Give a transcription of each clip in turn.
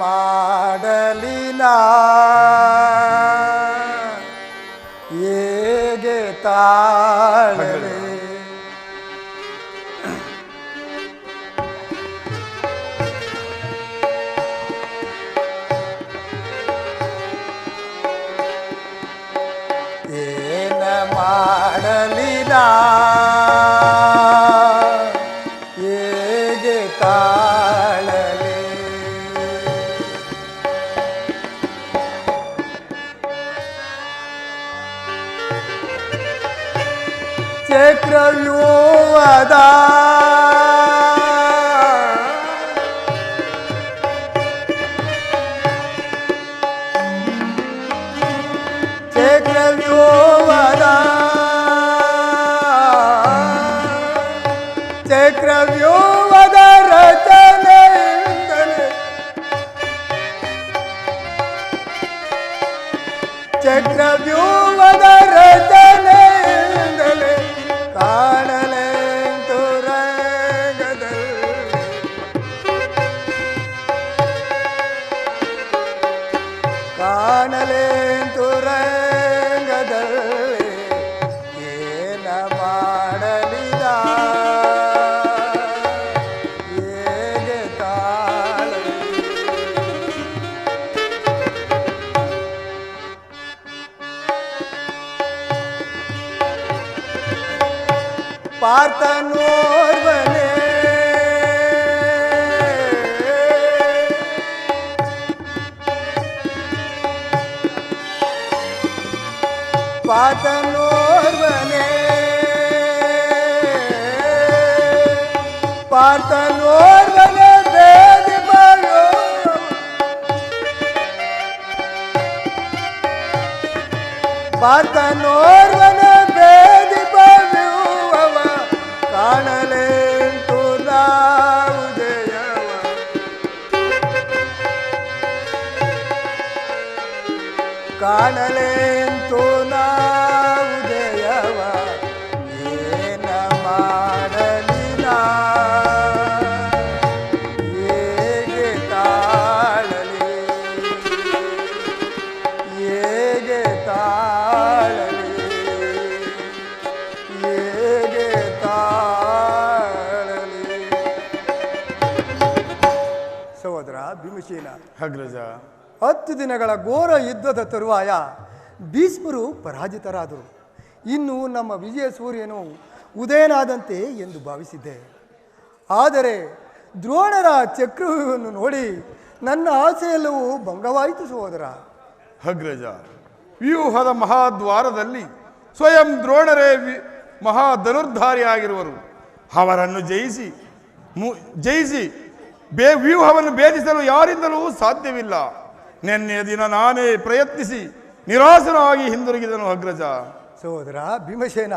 ಮಾಡಲಿನ ಹೇಗೆ ತಾಳಲೆ ಏನ ಮಾಡಲಿನ ಹೇಗೆ ತಾಳಲೆ ಚಕ್ರವ್ಯೂಹದ ಚಕ್ರವ್ಯೂಹದ ರಚನೆಯಿಂದಲೇ ಚಕ್ರವ್ಯೂಹದ ರಚನೆಯಿಂದಲೇ ಕಾಣಲೆಂತು ರಂಗದಲ್ಲಿ ಕಾಣಲೆಂತು ರಂಗದಲ್ಲಿ ಏನ ಮಾಡಲಿದ ಹೇಗೆ ತಾಳಲಿ ಪಾರ್ಥನೋರ್ವನೇ ಪಾರ್ಥನೋರ್ವನೇ ಪಾರ್ಥನೋರ್ವನೇ ಬೇದಿ ಬಾಯೋ ಪಾರ್ಥನೋರ್ವನೇ ಬೇದಿ ಬಾಯುವವ ಕಾಣಲೆಂತು ನಾವುದೆಯವ ಕಾಣಲೆಂತು ನಾವುದೆಯವ ಏನ ಮಾಡಲಿನ ಹೇಗೆ ತಾಳಲಿ ಹೇಗೆ ತಾಳಲಿ ಹೇಗೆ ತಾಳಲಿ. ಸಹೋದರ ಭೀಮಸೇನ, ಅಗ್ರಜ, 10 ದಿನಗಳ ಘೋರ ಯುದ್ಧದ ತರುವಾಯ ಭೀಷ್ಮರು ಪರಾಜಿತರಾದರು. ಇನ್ನು ನಮ್ಮ ವಿಜಯ ಸೂರ್ಯನು ಉದಯನಾದಂತೆ ಎಂದು ಭಾವಿಸಿದ್ದೆ. ಆದರೆ ದ್ರೋಣರ ಚಕ್ರವ್ಯೂಹವನ್ನು ನೋಡಿ ನನ್ನ ಆಸೆಯೆಲ್ಲವೂ ಭಂಗವಾಯಿತು ಸಹೋದರ. ಅಗ್ರಜ, ವ್ಯೂಹದ ಮಹಾದ್ವಾರದಲ್ಲಿ ಸ್ವಯಂ ದ್ರೋಣರೇ ಮಹಾಧನುರ್ಧಾರಿಯಾಗಿರುವರು. ಅವರನ್ನು ಜಯಿಸಿ ವ್ಯೂಹವನ್ನು ಭೇದಿಸಲು ಯಾರಿಂದಲೂ ಸಾಧ್ಯವಿಲ್ಲ. ನಿನ್ನೆಯ ದಿನ ನಾನೇ ಪ್ರಯತ್ನಿಸಿ ನಿರಾಸನವಾಗಿ ಹಿಂದಿರುಗಿದನು ಅಗ್ರಜ. ಸಹೋದರ ಭೀಮಸೇನ,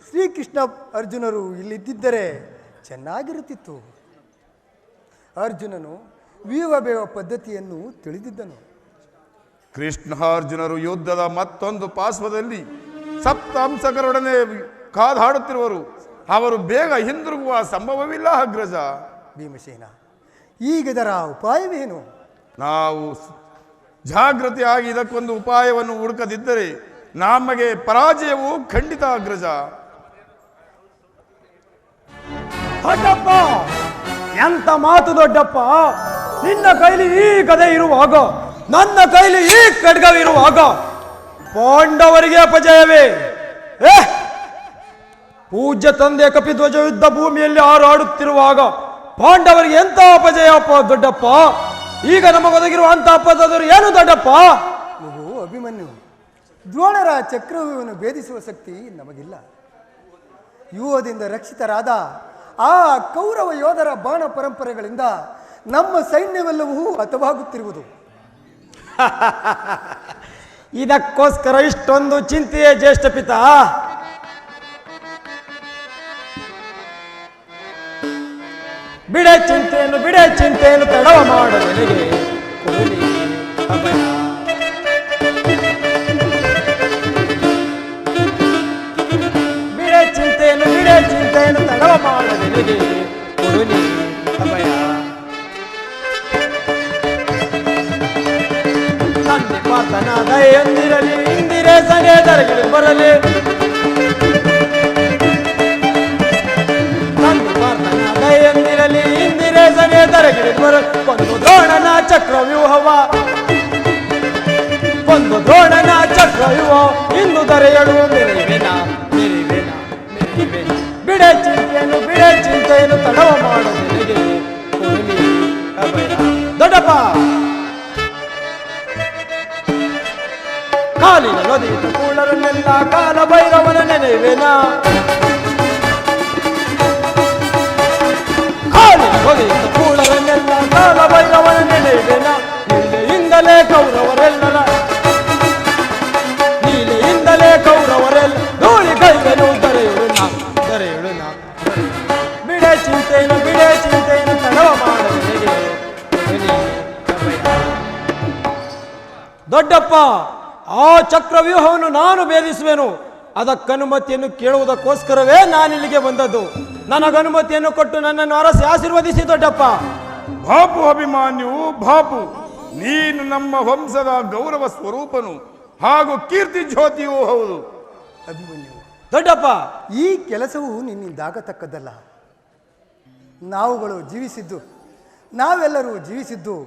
ಶ್ರೀಕೃಷ್ಣ ಅರ್ಜುನರು ಇಲ್ಲಿದ್ದಿದ್ದರೆ ಚೆನ್ನಾಗಿರುತ್ತಿತ್ತು. ಅರ್ಜುನನು ವ್ಯೂಹಬೇವ ಪದ್ಧತಿಯನ್ನು ತಿಳಿದಿದ್ದನು. ಕೃಷ್ಣಾರ್ಜುನರು ಯುದ್ಧದ ಮತ್ತೊಂದು ಪಾರ್ಶ್ವದಲ್ಲಿ ಸಪ್ತಾಂಸಕರೊಡನೆ ಕಾದಾಡುತ್ತಿರುವರು. ಅವರು ಬೇಗ ಹಿಂದಿರುಗುವ ಸಂಭವವಿಲ್ಲ ಅಗ್ರಜ. ಭೀಮಸೇನ, ಈಗಿದರ ಉಪಾಯವೇನು? ನಾವು ಜಾಗೃತಿಯಾಗಿ ಇದಕ್ಕೊಂದು ಉಪಾಯವನ್ನು ಹುಡುಕದಿದ್ದರೆ ನಮಗೆ ಪರಾಜಯವು ಖಂಡಿತ ಅಗ್ರಜ. ದೊಡ್ಡಪ್ಪ, ಎಂತ ಮಾತು ದೊಡ್ಡಪ್ಪ! ನಿನ್ನ ಕೈಲಿ ಈ ಗದೆ ಇರುವಾಗ, ನನ್ನ ಕೈಲಿ ಈ ಖಡ್ಗವಿರುವಾಗ ಪಾಂಡವರಿಗೆ ಅಪಜಯವೇ? ಪೂಜ್ಯ ತಂದೆ ಕಪಿಧ್ವಜ ಯುದ್ಧ ಭೂಮಿಯಲ್ಲಿ ಹಾರಾಡುತ್ತಿರುವಾಗ ಪಾಂಡವರಿಗೆ ಎಂತ ಅಪಜಯಪ್ಪ ದೊಡ್ಡಪ್ಪ! ಈಗ ನಮಗೊದಗಿರುವ ಅಂತ ಅಪಜಯರು ಏನು ದೊಡ್ಡಪ್ಪ? ಅಭಿಮನ್ಯು, ದ್ರೋಣರ ಚಕ್ರವ್ಯೂಹವನ್ನು ಭೇದಿಸುವ ಶಕ್ತಿ ನಮಗಿಲ್ಲ. ವ್ಯೂಹದಿಂದ ರಕ್ಷಿತರಾದ ಆ ಕೌರವ ಯೋಧರ ಬಾಣ ಪರಂಪರೆಗಳಿಂದ ನಮ್ಮ ಸೈನ್ಯವೆಲ್ಲವೂ ಹತವಾಗುತ್ತಿರುವುದು. ಇದಕ್ಕೋಸ್ಕರ ಇಷ್ಟೊಂದು ಚಿಂತೆಯೇ ಜ್ಯೇಷ್ಠ ಪಿತಾ? ಬಿಡೆ ಚಿಂತೆಯನ್ನು ತಡವ ಮಾಡಲಿಗೆ ಬಿಡೆ ಚಿಂತೆಯನ್ನು ತಡವ ಮಾಡಲಿಗೆ ಕೊಡುನಿ ಅಭಯ. ಎಂದಿರಲಿ ಇಂದಿರೆ ಸನೆ ದರಗಿಳಿ ಬರಲಿ ಎಂದಿರಲಿ ಇಂದಿರೆ ಸನೆ ದರಗಿಳಿ ಬರಲಿ ಒಂದು ದ್ರೋಣನ ಚಕ್ರವ್ಯೂಹವ ಒಂದು ದ್ರೋಣನ ಚಕ್ರವ್ಯೂಹ ಇಂದು ದರೆಯಳು ಮೆರಿವೆನ ಮೆರಿವೆನ ಮೆರಿವೆನ ಬಿಡೆ ಚಿಂತೆಯನ್ನು ತಡವ ಮಾಡದೆ ದೊಡ್ಡಪ್ಪ ಕಾಲಿನ ನೊದೆಯಿತು ಕೂಳರನ್ನೆಲ್ಲ ಕಾಲ ಭೈರವನ ನೆನೆವೆನ ಕಾಲಿನ ನೊದೆಯಿತು ಕೂಳರನ್ನೆಲ್ಲ ಕಾಲ ಭೈರವನ ನೆನೆವೆನ ನೀಲೆಯಿಂದಲೇ ಕೌರವರೆಲ್ಲರ ನೀಲೆಯಿಂದಲೇ ಕೌರವರೆಲ್ಲ ಧೂಳಿ ಕೈವೆನು ದರೆಯುಳು ನಾ ಬಿಡೆ ಚಿಂತೆಯನ್ನು ತಡವ ಮಾಡದೆ ದೊಡ್ಡಪ್ಪ ಆ ಚಕ್ರವ್ಯೂಹವನ್ನು ನಾನು ಭೇದಿಸುವೆನು. ಅದಕ್ಕನುಮತಿಯನ್ನು ಕೇಳುವುದಕ್ಕೋಸ್ಕರವೇ ನಾನಿಲ್ಲಿಗೆ ಬಂದದ್ದು. ನನಗನುಮತಿಯನ್ನು ಕೊಟ್ಟು ನನ್ನನ್ನು ಅರಸಿ ಆಶೀರ್ವದಿಸಿ ದೊಡ್ಡಪ್ಪ. ಬಾಪು ಅಭಿಮಾನ್ಯು ಬಾಪು, ನೀನು ನಮ್ಮ ವಂಶದ ಗೌರವ ಸ್ವರೂಪನು ಹಾಗೂ ಕೀರ್ತಿ ಜ್ಯೋತಿಯೂ ಹೌದು. ಅಭಿಮನ್ಯು, ದೊಡ್ಡಪ್ಪ, ಈ ಕೆಲಸವು ನಿನ್ನಿಂದಾಗತಕ್ಕದ್ದಲ್ಲ. ನಾವೆಲ್ಲರೂ ಜೀವಿಸಿದ್ದು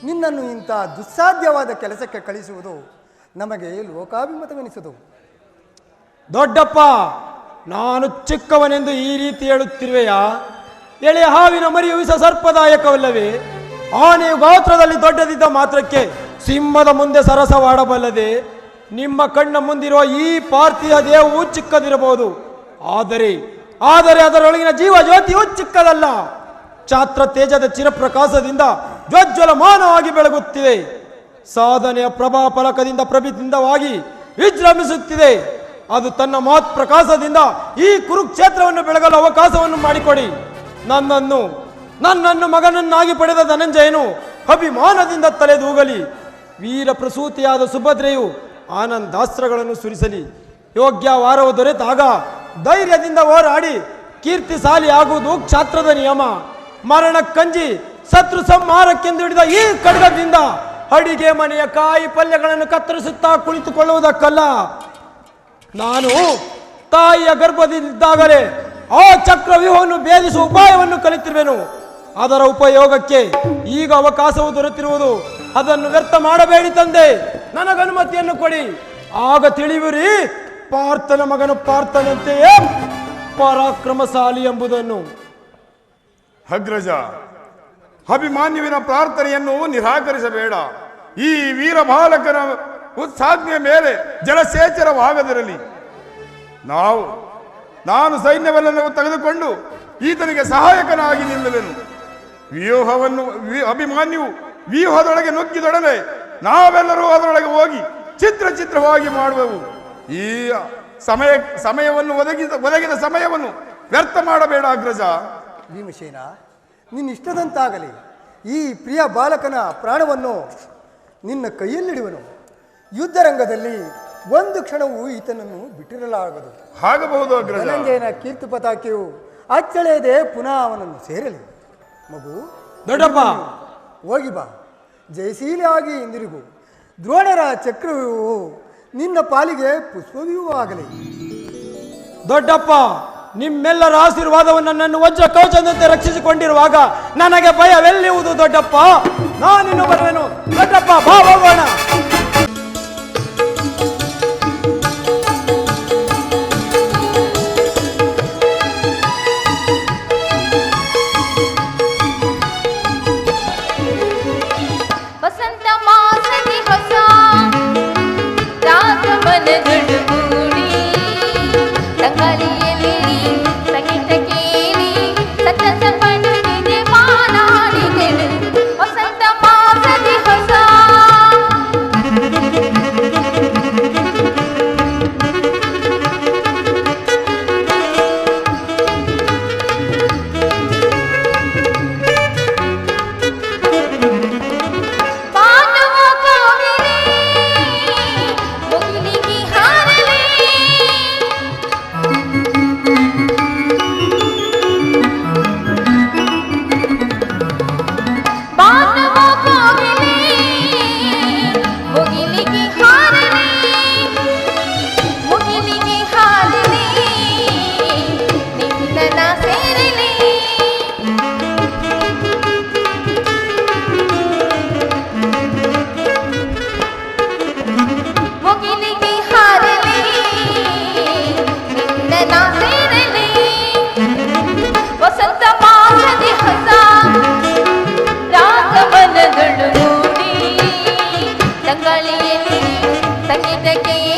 ನಿನ್ನನ್ನು ಇಂಥ ದುಸ್ಸಾಧ್ಯವಾದ ಕೆಲಸಕ್ಕೆ ಕಳಿಸುವುದು ನಮಗೆ ಲೋಕಾಭಿಮತವೆನಿಸುವುದು. ದೊಡ್ಡಪ್ಪ, ನಾನು ಚಿಕ್ಕವನೆಂದು ಈ ರೀತಿ ಹೇಳುತ್ತಿರುವೆಯಾ? ಎಳೆಯ ಹಾವಿನ ಮರಿಯು ವಿಷ ಸರ್ಪದಾಯಕವಲ್ಲವೇ? ಆನೆಯು ಗಾತ್ರದಲ್ಲಿ ದೊಡ್ಡದಿದ್ದ ಮಾತ್ರಕ್ಕೆ ಸಿಂಹದ ಮುಂದೆ ಸರಸವಾಡಬಲ್ಲದೆ. ನಿಮ್ಮ ಕಣ್ಣ ಮುಂದಿರುವ ಈ ಪಾರ್ಥಿವ ದೇಹವು ಚಿಕ್ಕದಿರಬಹುದು, ಆದರೆ ಅದರೊಳಗಿನ ಜೀವ ಜ್ಯೋತಿಯು ಚಿಕ್ಕದಲ್ಲ. ಛಾತ್ರ ತೇಜದ ಚಿರಪ್ರಕಾಶದಿಂದ ಜ್ವಜ್ವಲಮಾನವಾಗಿ ಬೆಳಗುತ್ತಿದೆ. ಸಾಧನೆಯ ಪ್ರಭಾ ಫಲಕದಿಂದ ಪ್ರಭಿತಿಂದವಾಗಿ ವಿಜೃಂಭಿಸುತ್ತಿದೆ. ಅದು ತನ್ನ ಮಹತ್ ಪ್ರಕಾಶದಿಂದ ಈ ಕುರುಕ್ಷೇತ್ರವನ್ನು ಬೆಳಗಲು ಅವಕಾಶವನ್ನು ಮಾಡಿಕೊಡಿ. ನನ್ನನ್ನು ಮಗನನ್ನಾಗಿ ಪಡೆದ ಧನಂಜಯನು ಅಭಿಮಾನದಿಂದ ತಲೆದೂಗಲಿ. ವೀರ ಪ್ರಸೂತಿಯಾದ ಸುಭದ್ರೆಯು ಆನಂದಾಸ್ತ್ರಗಳನ್ನು ಸುರಿಸಲಿ. ಯೋಗ್ಯ ವಾರವು ದೊರೆತಾಗ ಧೈರ್ಯದಿಂದ ಹೋರಾಡಿ ಕೀರ್ತಿಶಾಲಿ ಆಗುವುದು ಕ್ಷಾತ್ರದ ನಿಯಮ. ಮರಣ ಕಂಜಿ ಶತ್ರು ಸಂಹಾರಕ್ಕೆಂದು ಹಿಡಿದ ಈ ಖಡ್ಗದಿಂದ ಅಡಿಗೆ ಮನೆಯ ಕಾಯಿ ಪಲ್ಯಗಳನ್ನು ಕತ್ತರಿಸುತ್ತಾ ಕುಳಿತುಕೊಳ್ಳುವುದಕ್ಕಲ್ಲ. ನಾನು ತಾಯಿಯ ಗರ್ಭದಲ್ಲಿದ್ದಾಗಲೇ ಆ ಚಕ್ರವ್ಯೂಹವನ್ನು ಭೇದಿಸುವ ಉಪಾಯವನ್ನು ಕಲಿತಿರುವೆನು. ಅದರ ಉಪಯೋಗಕ್ಕೆ ಈಗ ಅವಕಾಶವು ದೊರೆತಿರುವುದು. ಅದನ್ನು ವ್ಯರ್ಥ ಮಾಡಬೇಡಿ ತಂದೆ, ನನಗನುಮತಿಯನ್ನು ಕೊಡಿ. ಆಗ ತಿಳಿಯುವಿರಿ ಪಾರ್ಥನ ಮಗನು ಪಾರ್ಥನಂತೆಯೇ ಪರಾಕ್ರಮಶಾಲಿ ಎಂಬುದನ್ನು. ಅಗ್ರಜ, ಅಭಿಮಾನ್ಯುವಿನ ಪ್ರಾರ್ಥನೆಯನ್ನು ನಿರಾಕರಿಸಬೇಡ. ಈ ವೀರ ಬಾಲಕನ ಉತ್ಸಾಜ್ಞೆಯ ಮೇಲೆ ಜಲಸೇಚರವಾಗದಿರಲಿ. ನಾನು ಸೈನ್ಯವೆಲ್ಲವೂ ತೆಗೆದುಕೊಂಡು ಈತನಿಗೆ ಸಹಾಯಕನಾಗಿ ನಿಲ್ಲುವೆನು. ಅಭಿಮಾನ್ಯು ವ್ಯೂಹದೊಳಗೆ ನುಗ್ಗಿದೊಡನೆ ನಾವೆಲ್ಲರೂ ಅದರೊಳಗೆ ಹೋಗಿ ಚಿತ್ರವಾಗಿ ಮಾಡುವೆವು. ಈ ಸಮಯವನ್ನು ಒದಗಿದ ಸಮಯವನ್ನು ವ್ಯರ್ಥ ಮಾಡಬೇಡ ಅಗ್ರಜ. ಭೀಮಸೇನ, ನಿನ್ನಿಷ್ಟದಂತಾಗಲಿ. ಈ ಪ್ರಿಯ ಬಾಲಕನ ಪ್ರಾಣವನ್ನು ನಿನ್ನ ಕೈಯಲ್ಲಿಡುವನು. ಯುದ್ಧರಂಗದಲ್ಲಿ ಒಂದು ಕ್ಷಣವೂ ಈತನನ್ನು ಬಿಟ್ಟಿರಲಾಗದು. ಆಗಬಹುದು ಅಗ್ರಜ. ಧನಂಜಯನ ಕೀರ್ತಿ ಪತಾಕೆಯು ಅಚ್ಚಳೆಯದೆ ಪುನಃ ಅವನನ್ನು ಸೇರಲಿ. ಮಗು, ದೊಡ್ಡಪ್ಪ, ಹೋಗಿ ಬಾ, ಜಯಶೀಲಿಯಾಗಿ ಹಿಂದಿರುಗು. ದ್ರೋಣರ ಚಕ್ರವ್ಯೂಹವು ನಿನ್ನ ಪಾಲಿಗೆ ಪುಷ್ಪವ್ಯೂಹ ಆಗಲಿ. ದೊಡ್ಡಪ್ಪ, ನಿಮ್ಮೆಲ್ಲರ ಆಶೀರ್ವಾದವನ್ನು ನನ್ನನ್ನು ವಜ್ರ ಕವಚದಂತೆ ರಕ್ಷಿಸಿಕೊಂಡಿರುವಾಗ ನನಗೆ ಭಯವೆಲ್ಲಿಯುವುದು ದೊಡ್ಡಪ್ಪ? ನಾನಿನ್ನು ಬರುವೆನು. ದೊಡ್ಡಪ್ಪ, ಬಾ ಹೋಗೋಣ. ವಸಂತ ಮಾಸದಿ ಹೊಸ ರಾಗವನದೊಡಗೂಡಿ ತಂಗಾಳಿಯಲ್ಲಿ ಸಂಗೀತ ಕೇಳಿ ಸತತ ಪಡುತ್ತಿದೆ ಮಾನಾಡಿದೆನು. ವಸಂತ ಮಾಸದಿ ಹೊಸ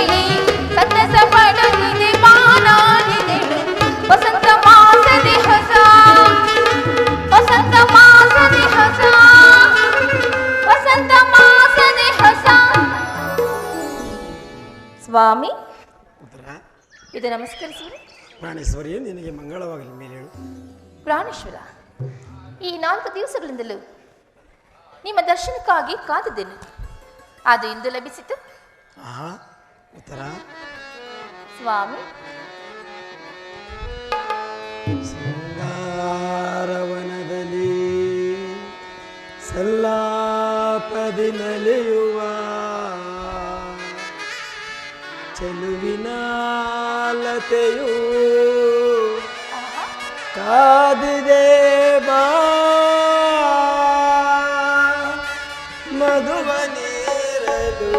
ಕೇಳಿ ಸಂತಸ ಪಡುತ್ತಿದೆ ಬಾನಾಡಿದೆಳು ವಸಂತ ಮಾಸದೆ ಹೊಸ ವಸಂತ ಮಾಸದೆ ಹೊಸ ವಸಂತ ಮಾಸದೆ ಹೊಸ. ಸ್ವಾಮಿ ಇದು ನಮಸ್ಕರಿಸಿ. ಪ್ರಾಣೇಶ್ವರಿ ನಿನಗೆ ಮಂಗಳವಾಗಲಿ ಮೇಲೆ ಹೇಳು. ಪ್ರಾಣೇಶ್ವರ, ಈ 4 ದಿವಸಗಳಿಂದಲೂ ನಿಮ್ಮ ದರ್ಶನಕ್ಕಾಗಿ ಕಾದಿದ್ದೇನೆ. ಅದು ಇಂದು ಲಭಿಸಿತು. ಉತ್ತರ ಸ್ವಾಮಿ, ಶೃಂಗಾರವನದಲ್ಲಿ ಸಲ್ಲಾಪದಿ ನಲಿಯುವ ಚೆಲುವಿನ ಲತೆಯು ಕಾದಿದೆ ಬಾ ಮಧುವ ನೀರಲು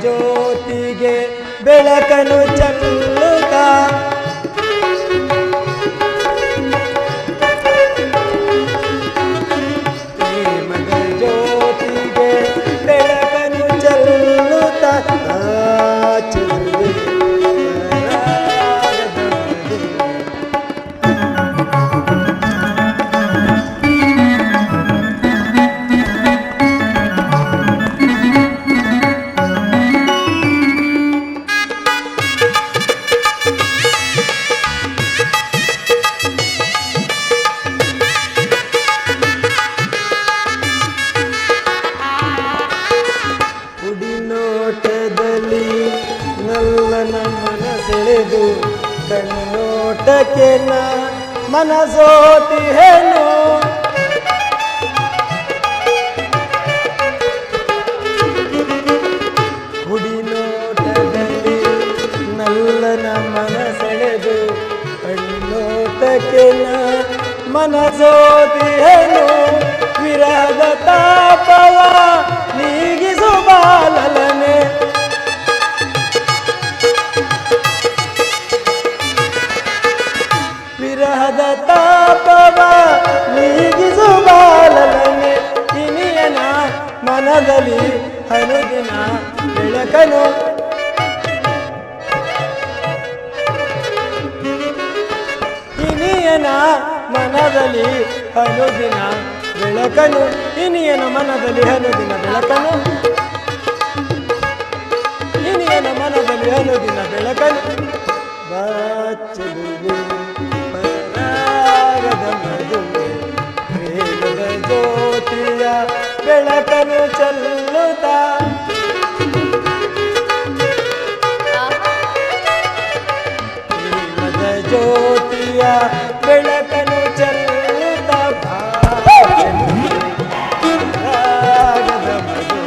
ಜ್ಯೋತಿಗೆ ಬೆಳಕನ್ನು ಚೆಲ್ಲುತ್ತಾ ಪ್ರೇಮದ ಜ್ಯೋತಿಗೆ ಬೆಳಕನ್ನು ಚೆಲ್ಲುತ್ತಾ ಚೆಲುವೆ ಮನಸೆಳೆದು ಕಣ್ಣೋಟಕ್ಕೆ ಮನಸೋತಿಹೇನು ಹುಡಿನೋಟದಲ್ಲಿ ನಲ್ಲನ ಮನಸೆಳೆದು ಕಣ್ಣೋಟಕ್ಕೆ ಮನಸೋತಿಹೇನು ವಿರಹದ ತಾಪವ ನೀಗಿಸುಬಾಲನೆ ವಿರಹದ ತಾಪವ ನೀಗಿಸುಬಾಲನೆ ಇನಿಯನ ಮನದಲ್ಲಿ ಅನುದಿನ ಬೆಳಕನು ಇನಿಯನ ಮನದಲ್ಲಿ ಅನುದಿನ ಬೆಳಕನು ಇನಿಯನ ಮನದಲ್ಲಿ ಅನುದಿನ ಬೆಳಕನು ಇನಿಯನ ಮನದಲ್ಲಿ ಅನುದಿನ ಬೆಳಕನು ಬಾಚಲುವೆ ಪರಾಗದ ಮದುವೆ ಪ್ರೇಮದ ಜ್ಯೋತಿಯ ಬೆಳಕನು ಚೆಲ್ಲುತ್ತಾ ಪ್ರೇಮದ ಜ್ಯೋತಿಯ ಬೆಳಕನು ಚೆಲ್ಲುತ್ತಾ ಪರಾಗದ ಮದುವೆ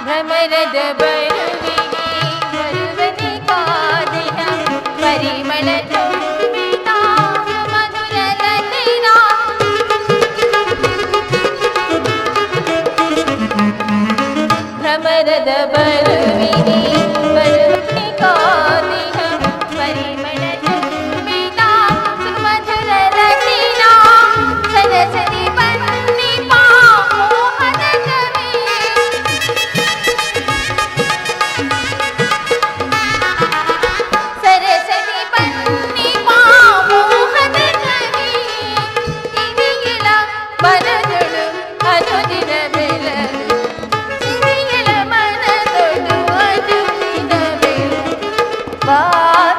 ಭ್ರಮರದ ಬರುವಿಗೆ ಬರುವನೆ ಕಾದಿನ ಪರಿಮಳ ತುಂಬಿದ ಮಧುರ ಲಲಿನ ಭ್ರಮರದ ಬರುವಿಗೆ ಬರುವನೆ ಕಾದಿನ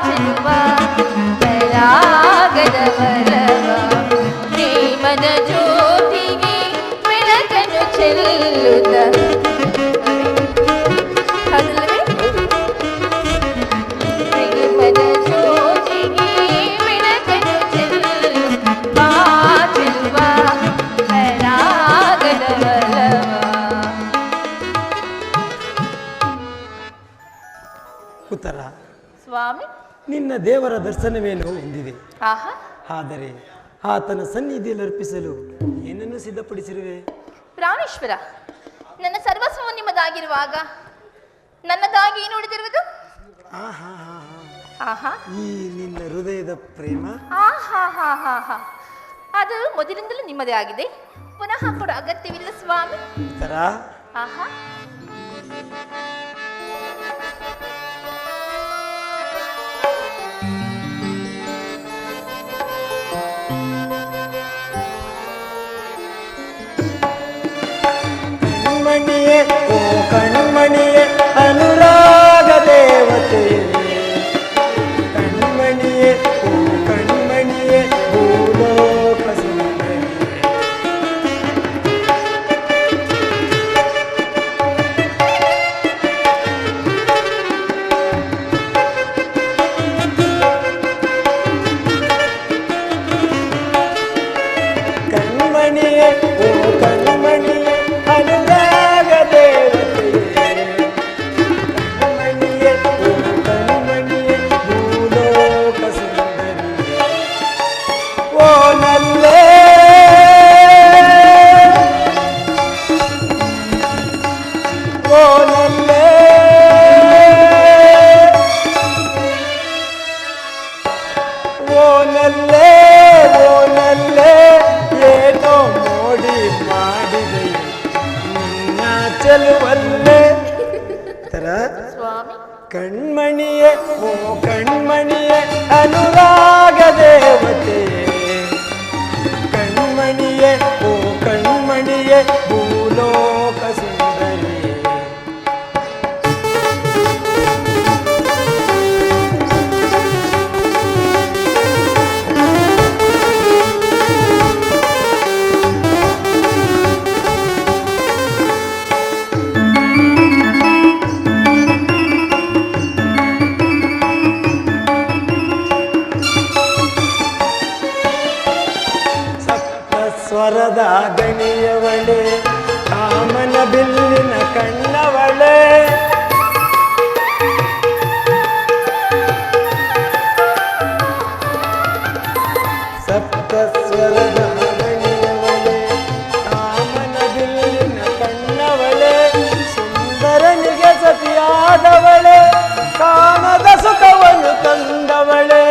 ಚೆಲುವ ಪರಾಗದ ವರವ ಪ್ರೇಮದ ಜ್ಯೋತಿಗೆ ಬೆಳಕನ್ನು ಚೆಲ್ಲುತ್ತ ಅದಲ್ಲವೇ ಪ್ರೇಮದ ಜ್ಯೋತಿಗೆ ಬೆಳಕನ್ನು ಚೆಲ್ಲುತ್ತ ಚೆಲುವ ಪರಾಗದ ವರವ. ಉತ್ತರ ಸ್ವಾಮಿ, ನಿನ್ನ ದೇವರ ದರ್ಶನವೇನೋ ಹೊಂದಿದೆ. ಆಹಾ, ಆದರೆ ಆತನ ಸನ್ನಿಧಿಯಲ್ಲಿ ಅರ್ಪಿಸಲು ಏನನ್ನು ಸಿದ್ಧಪಡಿಸಿರುವೆ? ಪ್ರಾಣೇಶ್ವರ, ನನ್ನ ಸರ್ವಸ್ವವು ನಿಮ್ಮದಾಗಿರುವಾಗ ನನ್ನದಾಗಿ ಏನು ಉಳಿದಿರುವುದು? ಆಹಾ ಆಹಾ, ಈ ನಿನ್ನ ಹೃದಯದ ಪ್ರೇಮ ಆಹಾ ಹಾ ಹಾ ಹಾ, ಅದು ಮೊದಲಿಂದಲೂ ನಿಮ್ಮದೇ ಆಗಿದೆ, ಪುನಃ ಕೊಡ ಅಗತ್ಯವಿಲ್ಲ ಸ್ವಾಮಿ. ಉತ್ತರ ಆಹಾ, ಕಣ್ಮಣಿಯೇ ಓ ಕಣ್ಮಣಿಯೇ ಅನುರಾಗ ದೇವತೆ, ಕಣ್ಮಣಿಯೇ ಓ ಕಣ್ಮಣಿಯೇ ಭೂಲೋಕ ಸುಂದರಿ. ಕಣ್ಮಣಿಯೇ ಓ ಕಣ್ಮಣಿಯೇ ಅನುರಾಗ ದೇವತೆ, ಕಣ್ಮಣಿಯೇ ಓ ಕಣ್ಮಣಿಯೇ ಭೂಲೋಕ ಸುಂದರಿ. ಓ ನಲ್ಲೇ ಓ ನಲ್ಲೇ ಓ ನಲ್ಲೇ ಓ ನಲ್ಲೇ ಏನೋ ಮೋಡಿ ಮಾಡಿದೆ ನಿನ್ನ ಚೆಲುವಲ್ಲೇ. ತರ ಸ್ವಾಮಿ, ಕಣ್ಮಣಿಯೇ ಓ ಕಣ್ಮಣಿಯೇ ಅನುರಾಗ ದೇವತೆ, ಕಣ್ಮಣಿಯೇ ಓ ಕಣ್ಮಣಿಯೇ ಭೂಲೋಕ ಸುಂದರಿ. ಸಪ್ತ ಸ್ವರದ ಗಣಿಯವಳೆ, ಕಾಮನ ಬಿಲ್ಲಿನ ಕಣ್ಣವಳೆ, ಸಪ್ತ ಸ್ವರದ ಗಣಿಯವಳೆ, ಕಾಮನ ಬಿಲ್ಲಿನ ಕಣ್ಣವಳೆ, ಸುಂದರನಿಗೆ ಸತಿಯಾದವಳೆ, ಕಾಣದ ಸುಖವನ್ನು ತಂದವಳೆ.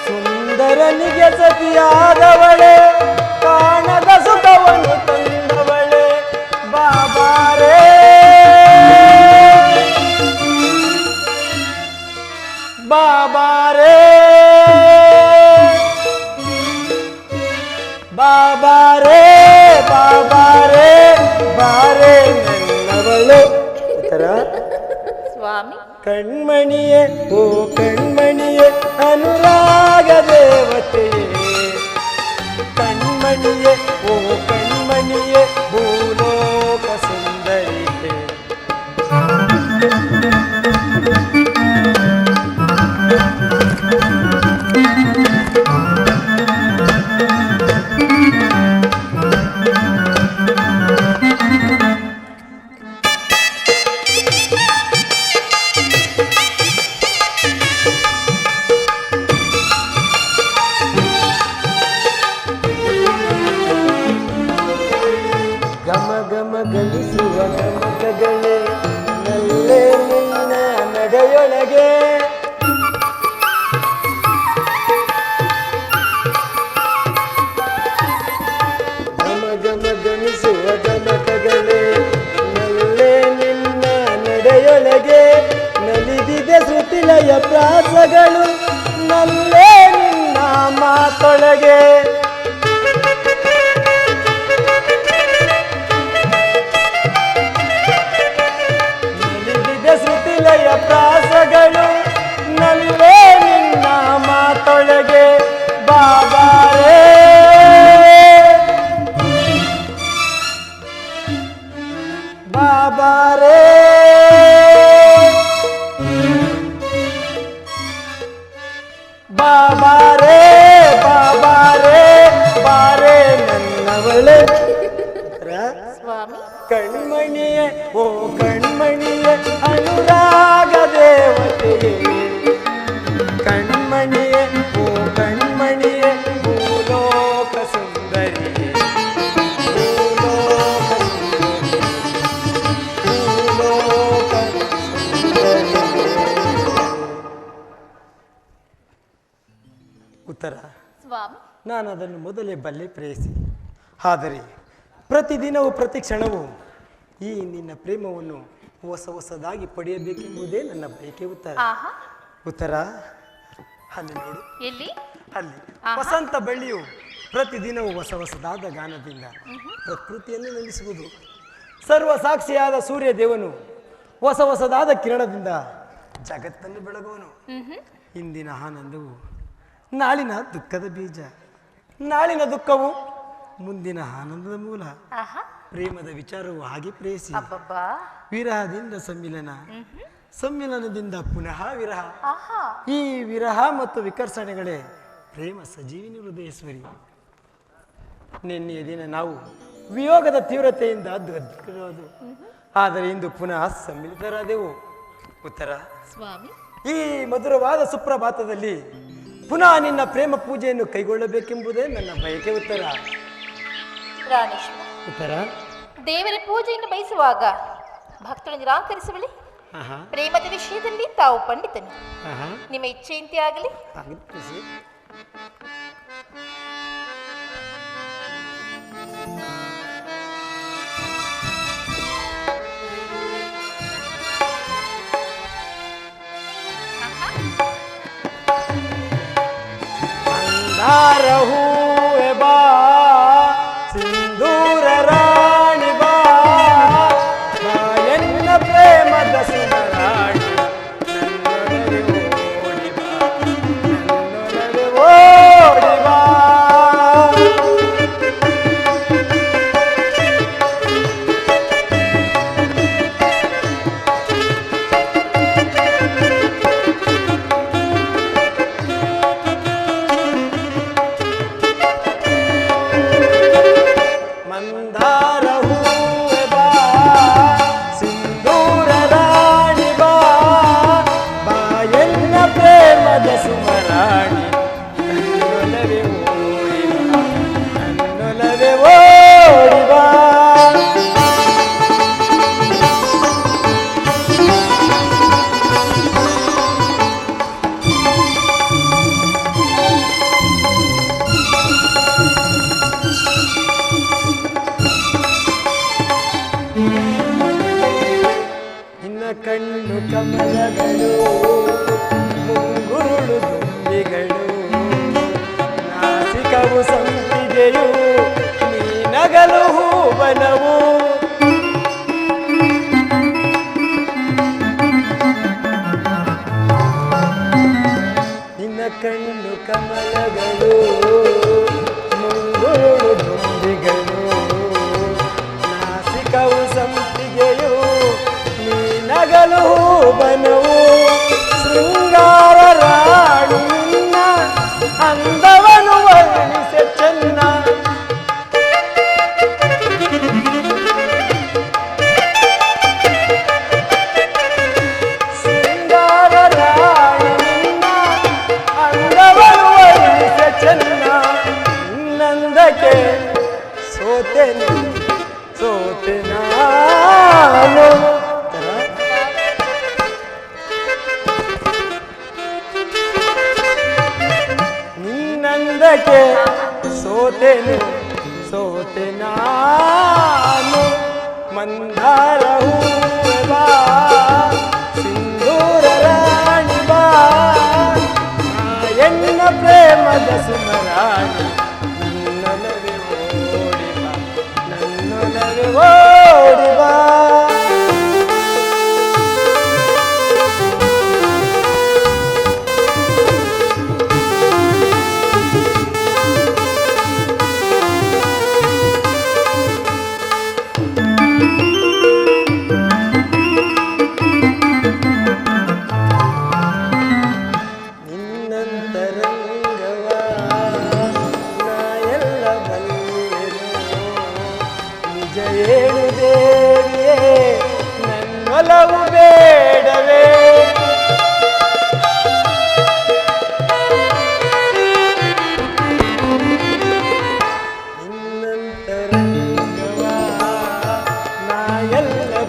ಸುಂದರನಿಗೆ ಸತಿಯಾದವಳೆ, ಕಾಣದ ಸುಖವನ್ನು ತಂದವಳೆ. ಬಾಬಾರೇ ಬಾಬಾರೇ ಬಾಬಾರೇ ಬಾಬಾರೇ ಬಾರೇ ನನ್ನವಳು. ಉತ್ತರ ಸ್ವಾಮಿ, ಕಣ್ಮಣಿಯೇ ಓ ಕಣ್ಮಣಿಯೇ ಅನುರಾಗ ದೇವತೆಯೇ, ಕಣ್ಮಣಿಯೇ ಓ ಕಣ್ಮಣಿಯೇ ಭೂಲೋಕ ಸುಂದರಿಯೇ. ಗಮ ಗಮ ಗಮಿಸುವ ಗಮಕಗಳೇ ನಲ್ಲೇ ನಿನ್ನ ನಡೆಯೊಳಗೆ, ಗಮ ಗಮ ಗಮಿಸುವ ಗಮಕಗಳೇ ನಲ್ಲೇ ನಿನ್ನ ನಡೆಯೊಳಗೆ, ನಲಿದಿದೆ ಶ್ರುತಿಲಯ ಪ್ರಾಸಗಳು ನಲ್ಲೇ ನಿನ್ನ ಮಾತೊಳಗೆ. ಲೀಲೆಯ ಪ್ರಾಸಗಳು ನಲ್ಲೇ ನಿನ್ನ ಮಾತೊಳಗೆ ಬಾಬಾರೇ ಬಾಬಾರೇ ಬಾಬಾರೇ ಬಾಬಾರೇ ಬಾರೇ ನನ್ನವಳೆ ಸ್ವಾಮಿ ಕಣ್ಮಣಿಯೇ ಓ ಕಣ್ಮಣಿಯೇ ಅನುರಾಗ ದೇವತೆಯೇ ಕಣ್ಮಣಿಯೇ ಓ ಕಣ್ಮಣಿಯೇ ಭೂಲೋಕ ಸುಂದರಿಯೇ ಭೂಲೋಕ ಸುಂದರಿಯೇ. ಉತ್ತರ ಸ್ವಾಮಿ ನಾನು ಅದನ್ನು ಮೊದಲೇ ಬಲ್ಲೆ ಪ್ರೇಯಸಿ. ಆದರೆ ಪ್ರತಿದಿನವೂ ಪ್ರತಿ ಕ್ಷಣವೂ ಈ ನಿನ್ನ ಪ್ರೇಮವನ್ನು ಹೊಸದಾಗಿ ಪಡೆಯಬೇಕೆಂಬುದೇ ನನ್ನ ಬಯಕೆ. ಉತ್ತರ ಆಹಾ ಉತ್ತರ ಅಲ್ಲಿ ನೋಡು, ಎಲ್ಲಿ ಅಲ್ಲಿ ವಸಂತ ಬಳ್ಳಿಯು ಪ್ರತಿದಿನವೂ ಹೊಸದಾದ ಗಾನದಿಂದ ಪ್ರಕೃತಿಯನ್ನು ನಲಿಸುವುದು. ಸರ್ವ ಸಾಕ್ಷಿಯಾದ ಸೂರ್ಯ ದೇವನು ಹೊಸದಾದ ಕಿರಣದಿಂದ ಜಗತ್ತನ್ನು ಬೆಳಗುವನು. ಇಂದಿನ ಆನಂದವು ನಾಳಿನ ದುಃಖದ ಬೀಜ, ನಾಳಿನ ದುಃಖವು ಮುಂದಿನ ಆನಂದದ ಮೂಲ. ಆಹಾ ಪ್ರೇಮದ ವಿಚಾರವು ಹಾಗೆ ಪ್ರೇಯಸಿ. ಅಬ್ಬಬ್ಬಾ ವಿರಹದಿಂದ ಸಮ್ಮಿಲನ, ಸಮ್ಮಿಲನದಿಂದ ಪುನಃ ವಿರಹ. ಆಹಾ ಈ ವಿರಹ ಮತ್ತು ವಿಕರ್ಷಣೆಗಳೇ ಪ್ರೇಮ ಸಜೀವಿನಿ ಹೃದಯೇಶ್ವರಿ. ನಿನ್ನೆಯ ದಿನ ನಾವು ವಿಯೋಗದ ತೀವ್ರತೆಯಿಂದ ದುಃಖಿರೋದು, ಆದರೆ ಇಂದು ಪುನಃ ಸಮ್ಮಿಲಿತರಾದೆವು. ಉತ್ತರ ಸ್ವಾಮಿ ಈ ಮಧುರವಾದ ಸುಪ್ರಭಾತದಲ್ಲಿ ಪುನಃ ನಿನ್ನ ಪ್ರೇಮ ಪೂಜೆಯನ್ನು ಕೈಗೊಳ್ಳಬೇಕೆಂಬುದೇ ನನ್ನ ಬಯಕೆ. ಉತ್ತರ ರಾಣೇಶ್ವರ ಉತ್ತರ ದೇವರ ಪೂಜೆಯನ್ನು ಬಯಸುವಾಗ ಭಕ್ತರು ನಿರಾಕರಿಸುವಳಿ. ಆಹಾ ಪ್ರೇಮದ ವಿಷಯದಲ್ಲಿ ತಾವು ಪಂಡಿತನು. ಆಹಾ ನಿಮ್ಮ ಇಚ್ಛೆಯಂತೆ ಆಗಲಿ. ಆಗುತ್ತೆ. ಮಂದಾರ ಹೂವೆ ಬಾ ಸಿಂಧೂರ ರಾಣಿ ಬಾ ಎನ್ನ ಪ್ರೇಮದ ಸುಂದರಾಣಿ ನನ್ನೊಲವೆ ಓಡಿ ಬಾ ನನ್ನೊಲವೆ ಓಡಿ ಬಾ. ಮಂದಾರ ಹೂವೆ ಬಾ ಸಿಂಧೂರ ರಾಣಿ ಬಾ ಎನ್ನ ಪ್ರೇಮದ ಸುಮರಾಣಿ ನನ್ನೊಲವೆ ಓಡಿ ಬಾ ನನ್ನೊಲವೆ ಓಡಿ ಬಾ. ನಿನ್ನ ಕಣ್ಣು ಕಮಲಗಳು ಮುಂಗುರುಳು ದುಂಬಿಗಳು ನಾಸಿಕವು ಸಂಪಿಗೆಯು ನೀ ನಗಲು ಹೂವನವು. ನಿನ್ನ ಕಣ್ಣು ಕಮಲಗಳು ಮುಂಗುರುಳು ದುಂಬಿಗಳು ನಾಸಿಕವು ಸಂಪಿಗೆಯು ನೀ ನಗಲು ಬನವು. ಶೃಂಗಾರ ರಾಣಿ ನಿನ್ನ ಅಂದವನು ವರ್ಣಿಸೆ ಚೆನ್ನ. ಶೃಂಗಾರ ರಾಣಿ ನಿನ್ನ ಅಂದವನು ವರ್ಣಿಸೆ ಚೆನ್ನ. ನಿನ್ನಂದಕ್ಕೆ ಸೋತೆನು ಸೋತೆ ನಾನು. ನಿನ್ನಂದಕ್ಕೆ ಸೋತೆನು ಸೋತೆ ನಾನು. ಮಂದಾರ ಹೂವೆ ಬಾ ಸಿಂಧೂರ ರಾಣಿ ಬಾ ಎನ್ನ ಪ್ರೇಮದ ಸುಮರಾಣಿ ನನ್ನೊಲವೆ ಓಡಿ ಬಾ ನನ್ನೊಲವೆ ಓಡಿ ಬಾ.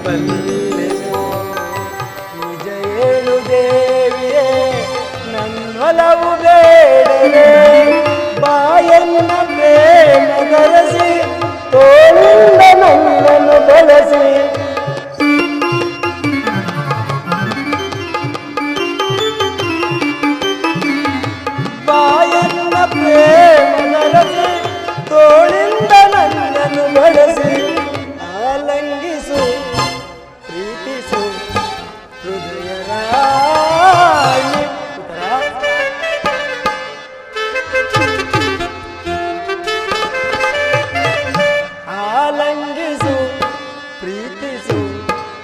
ಬಲ್ಲೆನು. ನಿಜ ಹೇಳು ದೇವಿಯೇ ನನ್ನೊಲವು ಬೇಡವೇ, ಬಾಯನ್ನ ಪ್ರೇಮ ಗರಸಿ ತೋಳಿಂದ ನನ್ನನ್ನು ಬಳಸಿ. ಬಾಯನ್ನ ಪ್ರೇಮ ಗರಸಿ ತೋಳಿಂದ ನನ್ನನ್ನು ಬಳಸಿ. ಆಲಂಗಿಸು ಪ್ರೀತಿಸು ಹೃದಯ ರಾಣಿ. ಆಲಂಗಿಸು ಪ್ರೀತಿಸು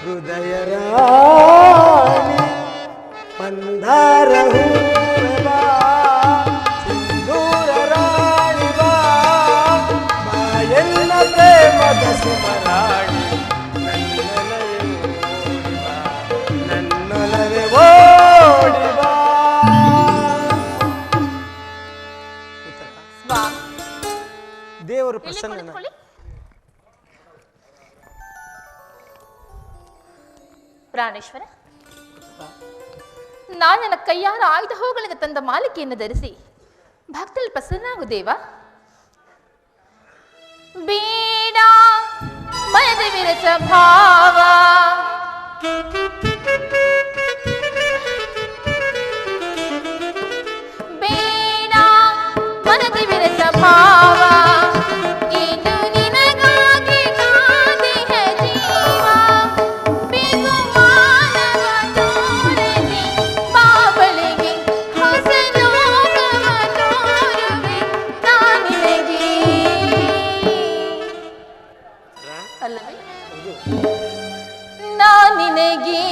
ಹೃದಯ ರಾಣಿ. ಮಂದಾರ ಹೂವೆ ಬಾ, ಸಿಂಧೂರ ರಾಣಿ ಬಾ, ಬಾಯನ್ನ ಪ್ರೇಮದ ಸುಮರಾಣಿ. ನನ್ನೊಲವೇ ಓಡಿ ಬಾ. ಸ್ವಾಮಿ ದೇವರು ಇಲ್ಲಿ ಪ್ರಸನ್ನ. ಕುಳಿತುಕೊಳ್ಳಿ. ಪ್ರಾಣೇಶ್ವರ, ನಾನು ನನ್ನ ಕೈಯಾರ ಆಯ್ದ ಹೂಗಳಿಂದ ತಂದ ಮಾಲಿಕೆಯನ್ನು ಧರಿಸಿ ಭಕ್ತರಲ್ಲಿ ಪ್ರಸನ್ನಾಗು ದೇವ. ಬೇಡ ಮನದ ವಿರಸ ಭಾವ, ಬೇಡ ಮನದ ವಿರಸ ಭಾವ, ಇದು ನಿನಗಾಗಿ ಕಾದಿಹ ಜೀವ. ಬೇಗು ಮಾನವ ತೋರದೆ ಬಾಬಳಿಗೆ ಹೊಸ ಲೋಕವ ತೋರುವೆ ನಾನಿನಗೆ. ಅಲ್ಲವೇ ನಾನಿನಗೆ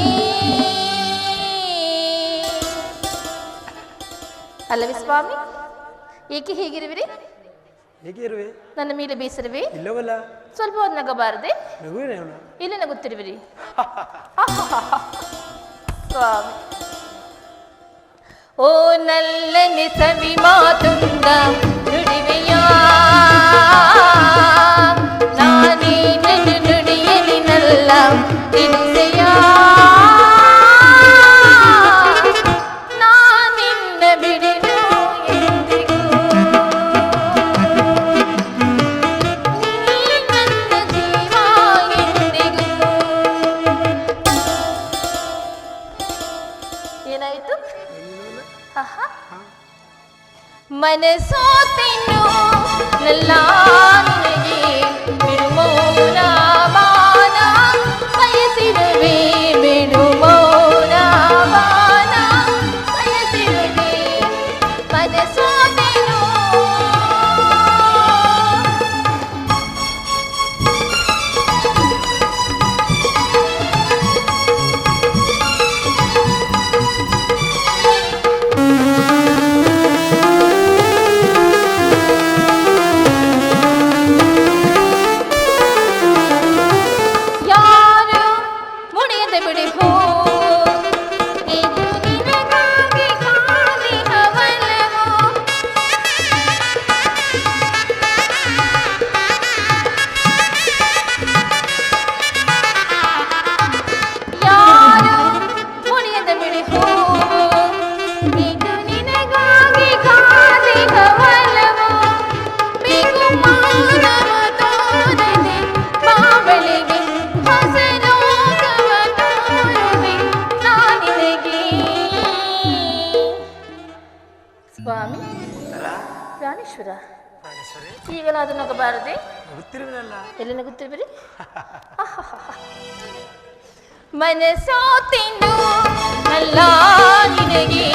ಅಲ್ಲವೇ ಸ್ವಾಮಿ? ಏಕೆ ಹೀಗಿರುವಿರಿ? ಹೇಗೆ ಇರುವೆ? ನನ್ನ ಮೇಲೆ ಬೇಸರವೇ? ಇಲ್ಲವಲ್ಲ. ಸ್ವಲ್ಪ ಹೊತ್ತು ನಗಬಾರದೆ? ನಗುವೇನೇನು? ಇಲ್ಲಿ ನಗುತ್ತಿರುವಿರಿ. ಸ್ವಾಮಿ, ಓ ನಲ್ಲನೆ ಸವಿ ಮಾತುಂದ ನುಡಿವೆಯ, ನಾನೇ ನನ್ನ ನುಡಿಯಲಿ ನಲ್ಲ ತಿಳಿಸೆಯ. ನಾನಿನ್ನ ಬಿಡೆನು ಎಂದಿಗೂ, ನೀ ನನ್ನ ಜೀವ ಎಂದಿಗೂ. ಏನಾಯಿತು? ಆಹಾ, ಮನಸೋತೆನ್ನು ನಲ್ಲ ನಿನಗೆ ಬಿಡುಮೌನ ಬಾನ ಬಯಸಿರುವೆ, ಬಿಡುಮೌನ ಬಾನ ಬಯಸಿರುವೆ. ಮನಸೋತೆನ್ನು ಯಾರು ಮುಡಿಯದ ಬಿಡಿ ಹೋ, ಇದು ನಿನಗಾಗಿ ಕಾದಿಹವಲ್ಲವೋ. ಯಾರು ಮುಡಿಯದ ಬಿಡಿ ಹೋ, ಇದು ನಿನಗಾಗಿ ಕಾದಿಹವಲ್ಲವೋ. ಬಿಗು ಮಾನವ ತೋರದೆ ಬಾಬಳಿಗೆ ಹೊಸ ಲೋಕವ ತೋರುವೆ ನಾನಿನಗೆ. ಸ್ವಾಮಿ ಪ್ರಾಣೇಶ್ವರ, ಪ್ರಾಣೇಶ್ವರಿ, ಈಗಲಾದರೂ ನಗಬಾರದೆ? ನಗುತ್ತಿರುವನಲ್ಲ. ಎಲ್ಲಿ ನಗುತ್ತಿರುವಿರಿ? ಮನಸೋತೆಂದು ನಲ್ಲ ನಿನಗೆ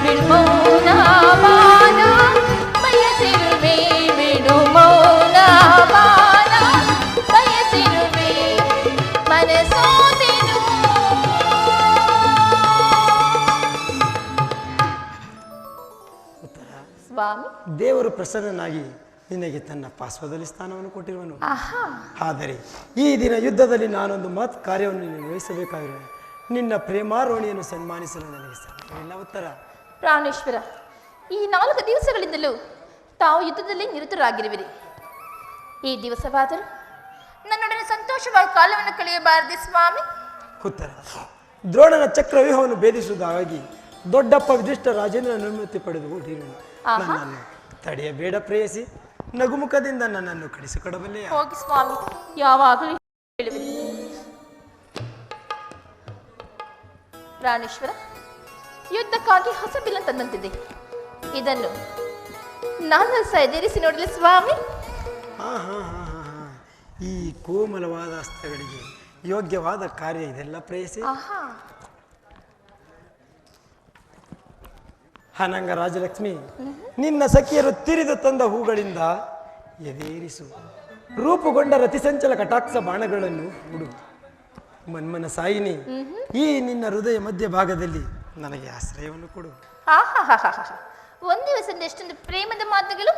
ಬಿಡುಮೌನ ಬಾನ ಬಯಸಿರುವೆ, ಬಿಡುಮೌನ ಬಾನ ಬಯಸಿರುವೆ. ಮನಸೋತೆನು ಸ್ವಾಮಿ. ದೇವರು ಪ್ರಸನ್ನನಾಗಿ ನಿನಗೆ ತನ್ನ ಪಾರ್ಶ್ವದಲ್ಲಿ ಸ್ಥಾನವನ್ನು ಕೊಟ್ಟಿರುವನು. ಆಹಾ, ಆದರೆ ಈ ದಿನ ಯುದ್ಧದಲ್ಲಿ ನಾನೊಂದು ಮಹತ್ ಕಾರ್ಯವನ್ನು ನಿರ್ವಹಿಸಬೇಕಾಗಿರುವೆ. ನಿನ್ನ ಪ್ರೇಮಾರೋಣಿಯನ್ನು ಸನ್ಮಾನಿಸಲು ನನಗೆ ಸಾಧ್ಯವಿಲ್ಲ. ಉತ್ತರ ಪ್ರಾಣೇಶ್ವರ, ಈ 4 ದಿವಸಗಳಿಂದಲೂ ತಾವು ಯುದ್ಧದಲ್ಲಿ ನಿರತರಾಗಿರುವಿರಿ. ಈ ದಿವಸವಾದರೂ ನನ್ನೊಡನೆ ಸಂತೋಷವಾಗಿ ಕಾಲವನ್ನು ಕಳೆಯಬಾರದೆ ಸ್ವಾಮಿ? ಉತ್ತರ. ದ್ರೋಣನ ಚಕ್ರವ್ಯೂಹವನ್ನು ಭೇದಿಸುವುದಾಗಿ ದೊಡ್ಡಪ್ಪ ಯುಧಿಷ್ಠ ರಾಜೇಂದ್ರನ ಅನುಮತಿ ಪಡೆದು ಓಡಿರುವನು. ನನ್ನನ್ನು ತಡೆಯಬೇಡ ಪ್ರೇಯಸಿ, ನಗುಮುಖದಿಂದ ನನ್ನನ್ನು ಕಳಿಸಿಕೊಡಬಲ್ಲೆಯ? ಹೋಗಿ ಸ್ವಾಮಿ, ಯಾವಾಗಲೂ ಹೇಳುವಿರಿ. ಪ್ರಾಣೇಶ್ವರ, ಯುದ್ಧಕ್ಕಾಗಿ ಹೊಸ ಬಿಲ್ಲ ತಂದಂತಿದೆ. ಇದನ್ನು ನಾನು ಸೈದೇರಿಸಿ ನೋಡಲಿ ಸ್ವಾಮಿ. ಈ ಕೋಮಲವಾದ ಹಸ್ತಗಳಿಗೆ ಯೋಗ್ಯವಾದ ಕಾರ್ಯ ಇದೆಲ್ಲ ಪ್ರೇಯಸಿ. ಅನಂಗ ರಾಜಲಕ್ಷ್ಮಿ, ನಿನ್ನ ಸಖಿಯರು ತಿರಿದು ತಂದ ಹೂಗಳಿಂದ ಎದೇರಿಸು. ರೂಪುಗೊಂಡ ರತಿಸಂಚಲ ಕಟಾಕ್ಷ ಬಾಣಗಳನ್ನು ಹೂಡು. ಮನ್ಮನ ಸಾಯಿನಿ, ಈ ನಿನ್ನ ಹೃದಯ ಮಧ್ಯಭಾಗದಲ್ಲಿ ನನಗೆ ಆಶ್ರಯವನ್ನು ಕೊಡು. ಒಂದು ದಿವಸದಿಂದ ಎಷ್ಟೊಂದು ಪ್ರೇಮದ ಮಾತುಗಳು.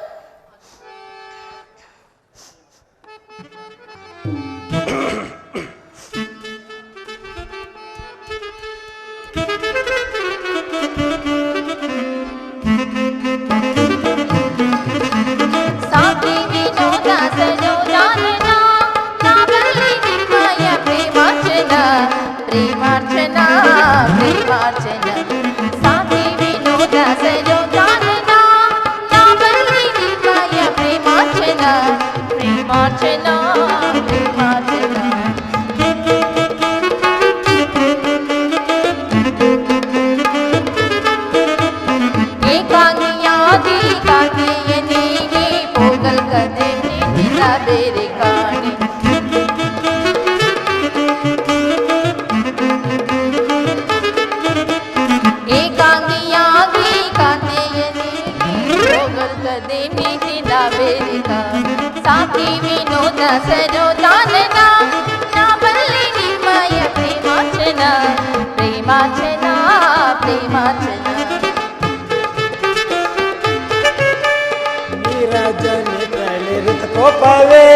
ಪ್ರೇಮಾರ್ಚನಾ ಪ್ರೇಮಾರ್ಚನಾ ಸಾಕಿ ವಿನೋದ ಸರೋಜಾನನಾ ನಾ ಬಲ್ಲೆ ನಿಮ್ಮಯ ಪ್ರೇಮಾರ್ಚನಾ ಪ್ರೇಮಾರ್ಚನಾ ಪ್ರೇಮಾರ್ಚನಾ. ಏಕಾಂಗಿಯಾಗಿ ಕಾಂತಿಯ ನೀಗಿ ಪೋಗಲ್ ಕದೆ ನಿನ್ನ ಬೇರೆ ಕಾಣಿ. ಸಾಕಿ ವಿನೋದ ಸರೋಜಾನನಾ ನಾ ಬಲ್ಲೆ ನಿಮ್ಮಯ ಪ್ರೇಮಾರ್ಚನಾ ಪ್ರೇಮಾರ್ಚನಾ ಪ್ರೇಮಾರ್ಚನಾ. ನೀರಜನೆ ತಳಿರುತ್ತ ಕೋಪವೇ,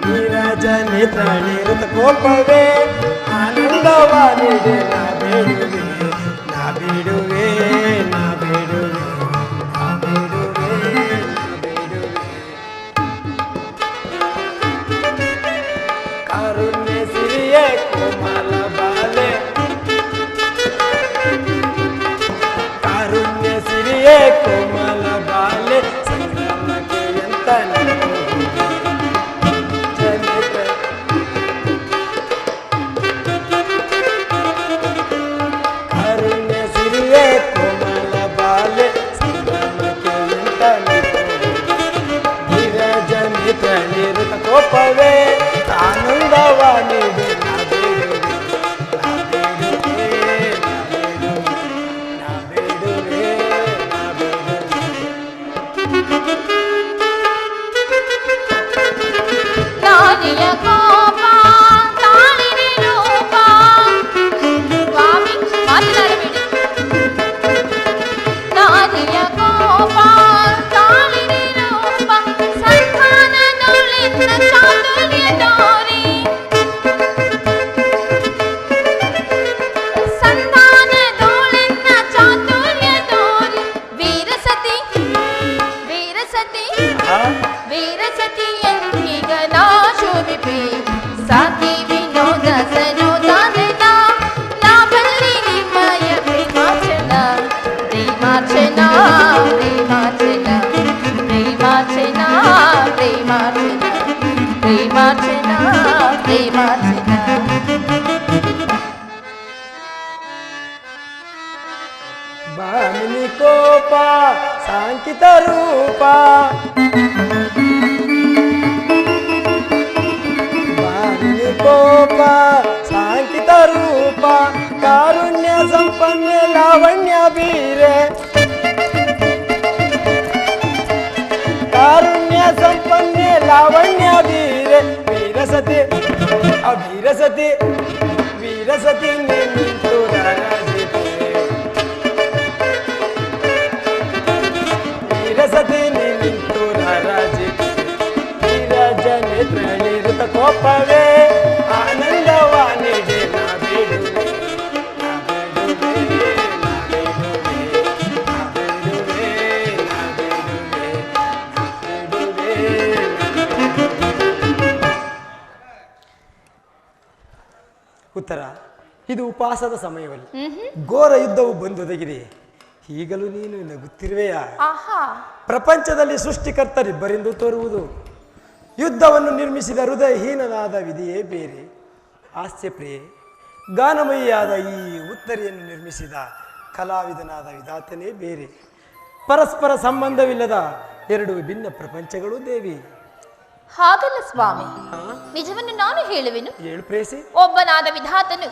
ನೀರಜನೆ ತಳಿರುತ್ತ ಕೋಪವೇ, ಆನಂದವ ನೀಡಿ ನಾ ಬೇಡುವೆ, ನಾ ಬೇಡುವೆ, ನಾ ಬೇಡುವೆ, ನಾ ಬೇಡುವೆ, ನಾ ಬೇಡುವೆ. ಕಾರುಣ್ಯ ಸಿರಿಯೇ ಕೋಮಲ ಬಾಲೆ, ಕಾರುಣ್ಯ ಸಿರಿಯೇ ಕೋಮಲ ಬಾಲೆ, ಸಂಗ್ರಾಮಕ್ಕೆ ಎಂತ ಕಾರುಣ್ಯ ಸಿರಿಯೇ ಕೋಮಲ ಬಾಲೆ, ಸಂಗ್ರಾಮಕ್ಕೆ ಎಂತ ಧೀರಜನಿ ತಳಿರುತ್ತ ಕೋಪವೇ, ಆನಂದವ ನೀಡಿ ನಾ ಬೇಡುವೆ, ನಾ ಬೇಡುವೆ, ನಾ ಬೇಡುವೆ, ನಾ ಬೇಡುವೆ, ನಾ ಬೇಡುವೆ. ನಾರಿಯ ಕೋಪ ತಾಳಿನ ರೂಪ ಸ್ವಾಮಿ ಮಾತನಾಡಬೇಡಿ. ನಾರಿಯ ಕೋಪ ತಾಳಿನ ರೂಪ ಸಂಧಾನದೊಳಿಂದ ಚಾತುರ್ಯ ತೋರಿ, ಸಂಧಾನದೊಳಿಂದ ಚಾತುರ್ಯ ತೋರಿ. ವೀರಸತಿ ವೀರಸತಿ ವೀರಸತಿ ಎಂದೀಗ ನಾ ಶೋಭಿಪೆ. ಸಾಕಿ ವಿನೋದ ಸರೋಜಾನನಾ ನಾ ಬಲ್ಲೆ ನಿಮ್ಮಯ ಪ್ರೇಮಾರ್ಚನಾ ಪ್ರೇಮಾರ್ಚನಾ ಪ್ರೇಮಾರ್ಚನಾ ಪ್ರೇಮಾರ್ಚನಾ ಪ್ರೇಮಾರ್ಚನಾ ಪ್ರೇಮಾರ್ಚನಾ ಪ್ರೇಮಾರ್ಚನಾ. ಭಾಮಿನಿ ಕೋಪ ಸಾಂಕಿತ ರೂಪ, ಭಾಮಿನಿ ಕೋಪ ಸಾಂಕಿತ ರೂಪ, ಕಾರುಣ್ಯ ಸಂಪನ್ನ ಲಾವಣ್ಯ ಬೀರೆ, ಕಾರುಣ್ಯ ಸಂಪನ್ನ ಲಾವಣ್ಯ ಬೀರೆ. ವೀರಸತಿ ಅಭೀರಸತಿ ವೀರಸತಿ ನಿಂತು ರಾಜಿತೆ, ವೀರಸತಿ ನಿಂತು ರಾಜಿತೆ. ನೀರಜನೆ ತಳಿರುತ್ತ ಕೋಪವೇ, ಆನಂದವ ನೀಡಿ ನಾ ಬೇಡುವೆ, ನಾ ಬೇಡುವೆ, ನಾ ಬೇಡುವೆ, ನಾ ಬೇಡುವೆ, ನಾ ಬೇಡುವೆ, ನಾ ಬೇಡುವೆ, ಉತ್ತರ, ಇದು ಉಪವಾಸದ ಸಮಯವಲ್ಲ, ಘೋರ ಯುದ್ಧವು ಬಂದೊದಗಿದೆ. ಈಗಲೂ ನೀನು ನಗುತ್ತಿರುವೆಯಾ? ಆಹಾ, ಪ್ರಪಂಚದಲ್ಲಿ ಸೃಷ್ಟಿಕರ್ತರಿಬ್ಬರೆಂದು ತೋರುವುದು. ಯುದ್ಧವನ್ನು ನಿರ್ಮಿಸಿದ ಹೃದಯಹೀನನಾದ ವಿಧಿಯೇ ಬೇರೆ. ಹಾಸ್ಯಪ್ರಿಯೆ, ಗಾನಮಯಿಯಾದ ಈ ಉತ್ತರಿಯನ್ನು ನಿರ್ಮಿಸಿದ ಕಲಾವಿದನಾದ ವಿಧಾತನೇ ಬೇರೆ. ಪರಸ್ಪರ ಸಂಬಂಧವಿಲ್ಲದ ಎರಡು ವಿಭಿನ್ನ ಪ್ರಪಂಚಗಳು ದೇವಿ. ಹಾಗಲ್ಲ ಸ್ವಾಮಿ, ನಿಜವನ್ನು ನಾನು ಹೇಳುವೆನು. ಹೇಳು ಪ್ರೇಸಿ. ಒಬ್ಬನಾದ ವಿಧಾತನು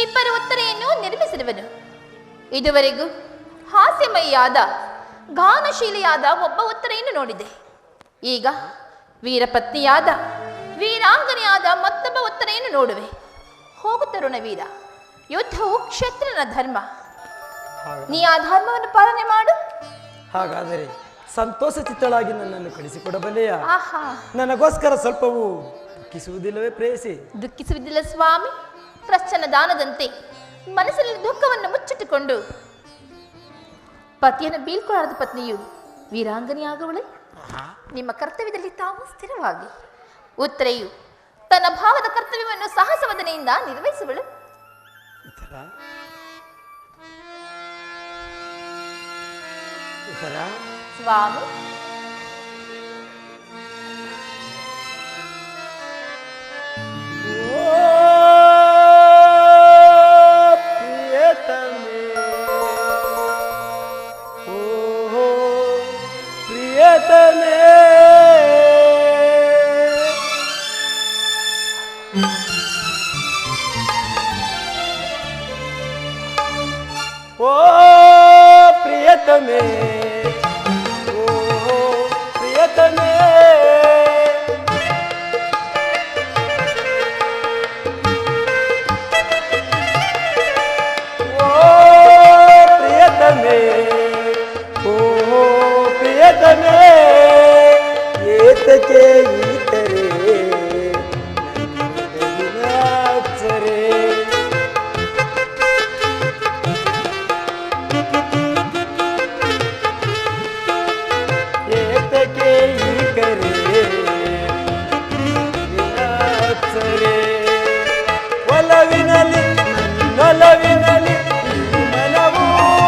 ಇಬ್ಬರು ಉತ್ತರೆಯನ್ನು ನಿರ್ಮಿಸಿರುವನು. ಇದುವರೆಗೂ ಹಾಸ್ಯಮಯಿಯಾದ ಗಾನಶೀಲಿಯಾದ ಒಬ್ಬ ಉತ್ತರೆಯನ್ನು ನೋಡಿದೆ. ಈಗ ವೀರಪತ್ನಿಯಾದ ವೀರಾಂಗನೆಯಾದ ಮತ್ತೊಬ್ಬ ಉತ್ತರೆಯನ್ನು ನೋಡುವೆ. ಹೋಗು ತರುಣ ವೀರ, ಯುದ್ಧವು ಕ್ಷತ್ರನ ಧರ್ಮ. ನೀ ಆ ಧರ್ಮವನ್ನು ಪಾಲನೆ ಮಾಡು. ಹಾಗಾದರೆ ಸಂತೋಷ ಚಿತ್ತಳಾಗಿ ನನ್ನನ್ನು ಕಳಿಸಿಕೊಡಬಲ್ಲೆಯಾ? ಆಹಾ, ನನಗೋಸ್ಕರ ಸ್ವಲ್ಪವೂ ದುಃಖಿಸುವುದಿಲ್ಲವೇ ಪ್ರೇಯಸಿ? ದುಃಖಿಸುವುದಿಲ್ಲ ಸ್ವಾಮಿ. ಪ್ರಶ್ನ ದಾನದಂತೆ ಮನಸ್ಸಲ್ಲಿ ದುಃಖವನ್ನು ಮುಚ್ಚಿಟ್ಟುಕೊಂಡು ಪತಿಯನ್ನು ಬೀಳ್ಕೊಳ್ಳಾರದ ಪತ್ನಿಯು ವೀರಾಂಗನೆಯಾಗುವಳೆ. ನಿಮ್ಮ ಕರ್ತವ್ಯದಲ್ಲಿ ತಾವು ಸ್ಥಿರವಾಗಿ, ಉತ್ತರೆಯು ತನ್ನ ಭಾವದ ಕರ್ತವ್ಯವನ್ನು ಸಾಹಸವದನೆಯಿಂದ ನಿರ್ವಹಿಸುವಳು. ಸ್ವಾಮಿ, ಓ ಪ್ರಿಯತಮೇ, ಓ ಪ್ರಿಯತಮೇ, ಓ ಪ್ರಿಯತಮೇ, ಓ ಪ್ರಿಯತಮೇ, ಏತಕ್ಕೆ ಈತರೆ ಅಚ್ಚರೆ. ಒಲವಿನಲಿ ನೊಲವಿನಲಿ ಮನವೂ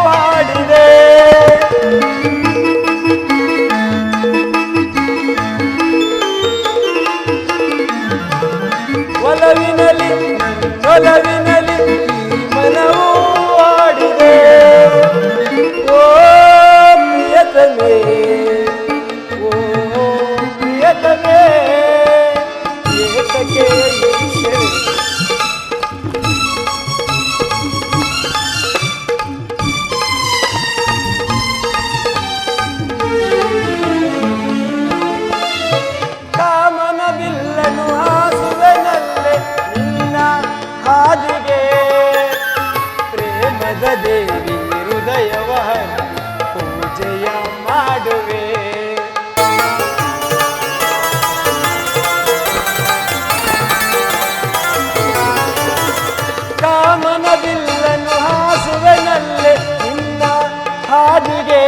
ಹಾಡಿದೆ. ಒಲವಿನಲಿ ನೊಲವಿನಲಿ ಮನವೂ ಹಾಡಿದೆ. ಓ ಪ್ರಿಯತಮೇ, ಓ ಪ್ರಿಯತಮೇ, ಏತಕ್ಕೆ ಈಶೆ. ಕಾಮನ ಬಿಲ್ಲನು ಹಾಸುವೆನಲ್ಲೇ ನಿನ್ನ ಹಾದಿಗೆ, ಪ್ರೇಮದ ದೇವಿ ಹೃದಯವ ಪೂಜೆಯ ಮಾಡುವೆ. ಕಾಮನ ಬಿಲ್ಲನು ಹಾಸುವೆನಲ್ಲೇ ನಿನ್ನ ಹಾದಿಗೆ,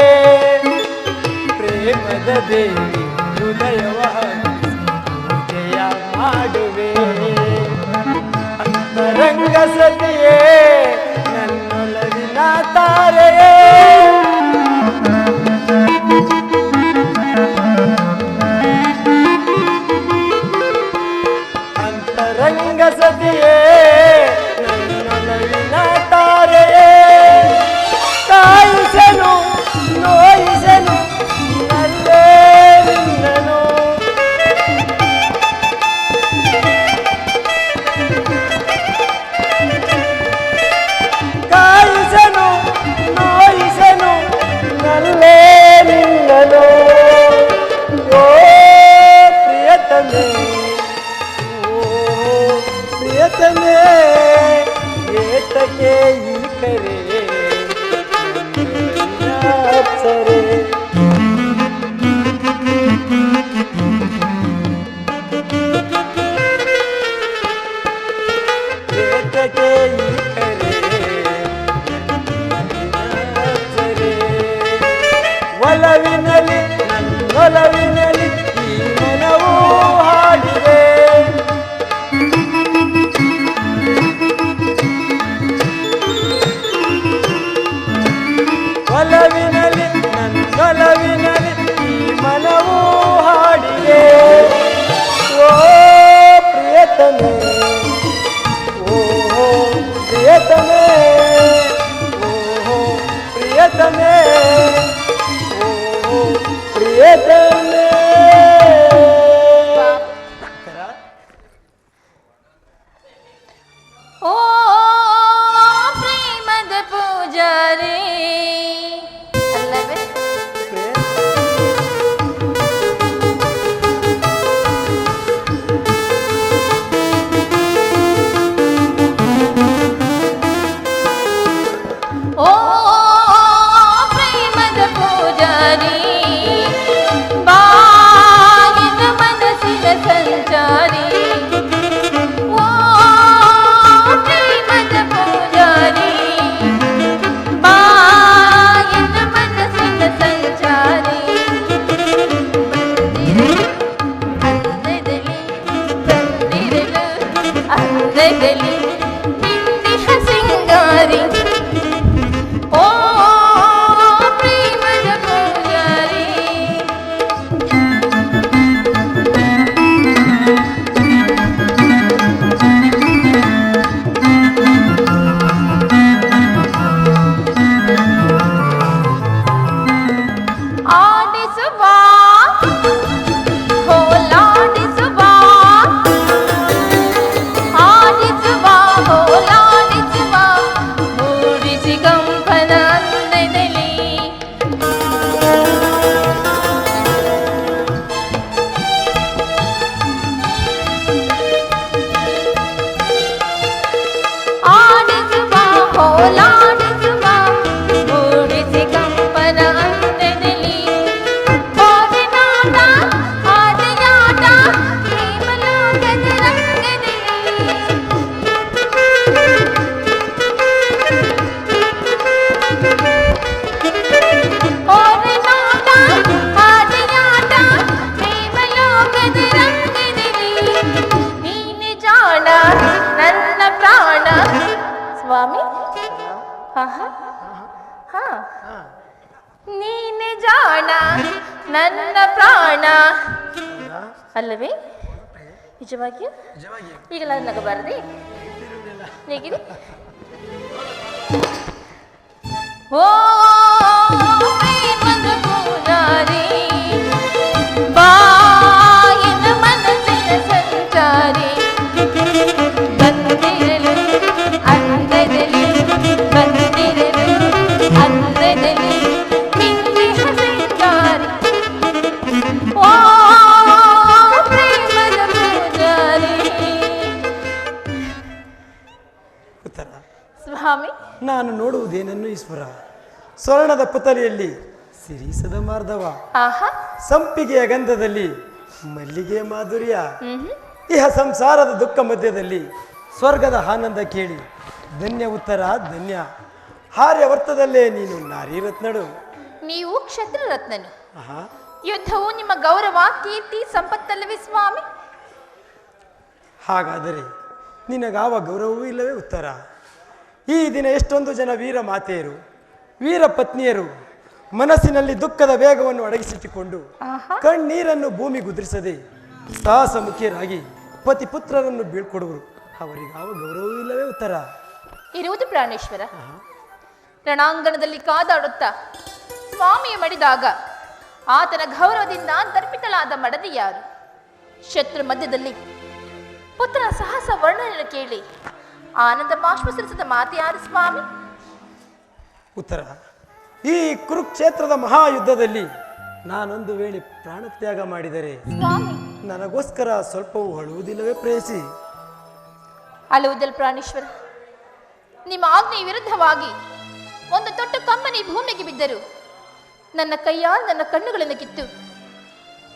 ಪ್ರೇಮದ ದೇವಿ ಹೃದಯವ ಪೂಜೆಯ ಮಾಡುವೆ. ಅಂತರಂಗ ಸತಿಯೇ ನನ್ನೊಲವಿನ ತಾರೆಯೇ, ಅಂತರಂಗ ಸತಿಯೇ ನನ್ನೊಲವಿನ ತಾರೆಯೇ, ಕಾಯಿಸನು ನೋಯಿಸನು ನಲ್ಲೇ ನಿನ್ನನು. ಕಾಯಿಸನು ನೋಯಿಸನು ನಲ್ಲೇ ನಿನ್ನನು. ಓ ಪ್ರಿಯತಮೇ, ಓ ಪ್ರಿಯತಮೇ. ಪ್ರಿಯತಮೆ ಓಹೋ ಪ್ರಿಯತಮೆ ಓಹೋ ಪ್ರಿಯತಮೆ ಓಹೋ ಪ್ರಿಯತಮೆ. ಓ ಪ್ರೇಮದ ಪೂಜಾರಿ ಅಲ್ಲವೇ? ಓ ಪ್ರೇಮದ ಪೂಜಾರಿ ಬಾಗಿನ ಮನಸ್ಸಿನ ಸಂಚಾರಿ. ಓ ಪ್ರೇಮದ ಪೂಜಾರಿ ಬಾಗಿನ ಮನಸ್ಸಿನ ಸಂಚಾರಿ. ಅಂದದಲ್ಲಿ ತಂದಿರಲು ಅಂದದಲ್ಲಿ ನಿಂದಿಹ ಸಿಂಗಾರಿ. ಓ ಪ್ರೇಮದ ಪೂಜಾರಿ ಆಡಿಸುವ ಹೋಲಾಡಿಸುವ ಆಡಿಸುವ ಹೋಲಾಡಿಸುವ ಮೂಡಿಸಿ ಕಂಪನ ಅಂದದಲ್ಲಿ. ಆಡಿಸುವ ಹೋಲಾಡಿಸುವ ಮೂಡಿಸಿ ಕಂಪನ ಅಂದದಲ್ಲಿ. ಓದಿನಾಟ ಆಟಯಾಟ ಪ್ರೇಮಲೋಕದ ರಂಗದಲ್ಲಿ. ಓದಿನಾಟ ಆಟಯಾಟ ಪ್ರೇಮಲೋಕದ ರಂಗದಲ್ಲಿ. ನೀನೆ ಜಾಣ ನನ್ನ ಪ್ರಾಣ ಸ್ವಾಮಿ. ಆಹಾ ಹಾ ನೀನೆ ಜಾಣ ನನ್ನ ಪ್ರಾಣ ಅಲ್ಲವೇ? ನಿಜವಾಗಿಯೂ ಈಗಲ ನಗಬಾರದೆ ಹೇಗಿದೆ? ಓ ಪ್ರೇಮದ ಪೂಜಾರಿ ಬಾಗಿನ ಮನಸ್ಸಿನ ಸಂಚಾರಿ. ಬಂದಿರಲು ಅಂದದಲ್ಲಿ ಬಂದಿರಲು ಅಂದದಲ್ಲಿ ನಿಂದಿಹ ಸಿಂಗಾರಿ. ಓ ಪ್ರೇಮದ ಪೂಜಾರಿ ಉತ್ತರ. ಸ್ವಾಮಿ. ನಾನು ನೋಡುವುದೇನನ್ನು ಈಶ್ವರ, ಸ್ವರ್ಣದ ಪುತಲಿಯಲ್ಲಿ ಸಿರಿಸದ ಮಾರ್ಧವ, ಆಹಾ ಸಂಪಿಗೆಯ ಗಂಧದಲ್ಲಿ ಮಲ್ಲಿಗೆ ಮಾಧುರ್ಯ, ಇಹ ಸಂಸಾರದ ದುಃಖ ಮಧ್ಯದಲ್ಲಿ ಸ್ವರ್ಗದ ಆನಂದ ಕೇಳಿ ಧನ್ಯ ಉತ್ತರ ಧನ್ಯ. ಆರ್ಯವರ್ತದಲ್ಲೇ ನೀನು ನಾರಿ ರತ್ನಡು. ನೀವು ಕ್ಷತ್ರ ರತ್ನನು. ಆಹಾ, ಯುದ್ಧವು ನಿಮ್ಮ ಗೌರವ ಕೀರ್ತಿ ಸಂಪತ್ತಲ್ಲವೇ ಸ್ವಾಮಿ? ಹಾಗಾದರೆ ನಿನಗಾವ ಗೌರವವೂ ಇಲ್ಲವೇ ಉತ್ತರ? ಈ ದಿನ ಎಷ್ಟೊಂದು ಜನ ವೀರ ಮಾತೆಯರು ವೀರ ಪತ್ನಿಯರು ಮನಸ್ಸಿನಲ್ಲಿ ದುಃಖದ ವೇಗವನ್ನು ಅಡಗಿಸಿಟ್ಟುಕೊಂಡು ಕಣ್ಣೀರನ್ನು ಭೂಮಿಗುದ್ರಿಸದೆ ಸಾಹಸ ಮುಖ್ಯರಾಗಿ ಪತಿ ಪುತ್ರರನ್ನು ಬೀಳ್ಕೊಡುವರು. ಅವರಿಗಾವ ಗೌರವವೂ ಇಲ್ಲವೇ ಉತ್ತರ? ಇರುವುದು ಪ್ರಾಣೇಶ್ವರ. ರಣಾಂಗಣದಲ್ಲಿ ಕಾದಾಡುತ್ತಾ ಸ್ವಾಮಿಯ ಮಡಿದಾಗ ಆತನ ಗೌರವದಿಂದ ದರ್ಪಿತಳಾದ ಮಡದಿ ಯಾರು? ಶತ್ರು ಮಧ್ಯದಲ್ಲಿ ಪುತ್ರನ ಸಾಹಸ ವರ್ಣನೆಯನ್ನು ಕೇಳಿ ಆನಂದ ಬಾಷ್ಪಸರಿಸಿದ ಮಾತೆ ಯಾರು ಸ್ವಾಮಿ? ಉತ್ತರ. ಈ ಕುರುಕ್ಷೇತ್ರದ ಮಹಾಯುದ್ಧದಲ್ಲಿ ನಾನೊಂದು ವೇಳೆ ಪ್ರಾಣತ್ಯಾಗ ಮಾಡಿದರೆ ಸ್ವಾಮಿ ನನಗೋಸ್ಕರ ಸ್ವಲ್ಪವೂ ಅಳುವುದಿಲ್ಲವೇ ಪ್ರೇಯಸಿ? ಅಳುವುದಲ್ ಪ್ರಾಣೇಶ್ವರ. ನಿಮ್ಮ ಆಜ್ಞೆಯ ವಿರುದ್ಧವಾಗಿ ಒಂದು ತೊಟ್ಟು ಕಂಬನಿ ಭೂಮಿಗೆ ಬಿದ್ದರು ನನ್ನ ಕೈಯಾൽ ನನ್ನ ಕಣ್ಣುಗಳನ್ನು ಕಿತ್ತು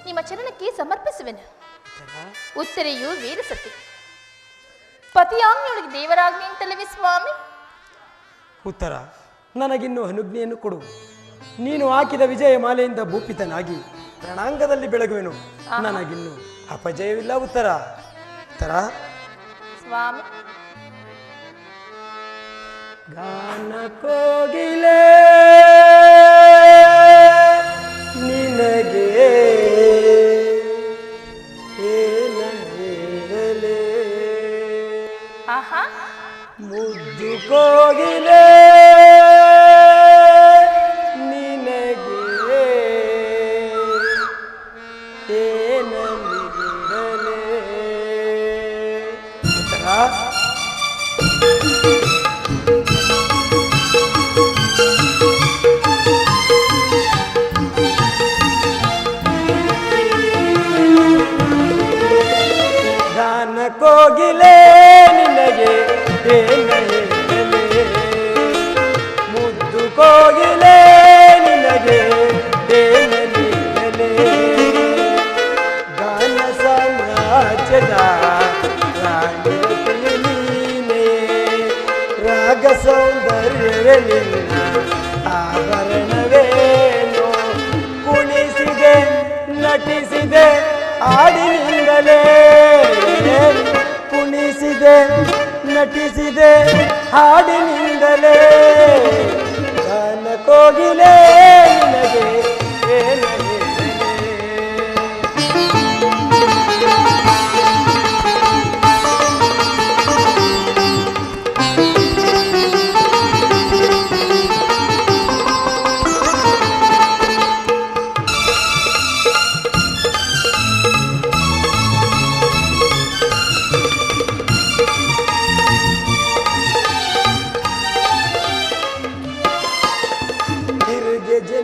ನಿಮ್ಮ ಚರಣಕ್ಕೆ ಸಮರ್ಪಿಸುವೆನು. ಉತ್ತರೆಯು ವೀರ ಸತಿ. ಪತಿಯಾಜ್ಞೆಯೊಳಗೆ ದೇವರಾಜ್ಞೆ ಅಂತಲ್ಲವೇ ಸ್ವಾಮಿ? ಉತ್ತರ. ನನಗಿನ್ನು ಅನುಜ್ಞೆಯನ್ನು ಕೊಡು. ನೀನು ಹಾಕಿದ ವಿಜಯ ಮಾಲೆಯಿಂದ ಭೂಪಿತನಾಗಿ ರಣಾಂಗದಲ್ಲಿ ಬೆಳಗುವೆನು. ನನಗಿನ್ನು ಅಪಜಯವಿಲ್ಲ ಉತ್ತರ. ಉತ್ತರ ಸ್ವಾಮಿ. ಗಾನ ಕೋಗಿಲೆ ನಿನಗೆ ಏನ ಹೇಳಲೇ ಆಹಾ ಮುದ್ದು ಕೋಗಿಲೆ ನಿನಗೆ ಏನನ್ನು ಬಿಡಲೇ ಉತ್ತರ ಗಾನ ಕೋಗಿಲೆ ನಿನಗೆ ಏನ ಹೇಳಲೇ ಮುದ್ದು ಕೋಗಿಲೆ ನಿನಗೆ ಏನ ನೀಡಲೇ ಗಾನ ಸಾಮ್ರಾಜ್ಯದ ರಾಣಿಯು ನೀನೇ ರಾಗ ಸೌಂದರ್ಯವೇ ನಿನ್ನ ಆಭರಣವೇನೋ ಕುಣಿಸಿದೆ ನಟಿಸಿದೆ ಹಾಡಿನಿಂದಲೇ ಕುಣಿಸಿದೆ ನಟಿಸಿದೆ ಹಾಡಿನಿಂದಲೇ ಗಾನ ಕೋಗಿಲೆ ನಿನಗೆ ಏನ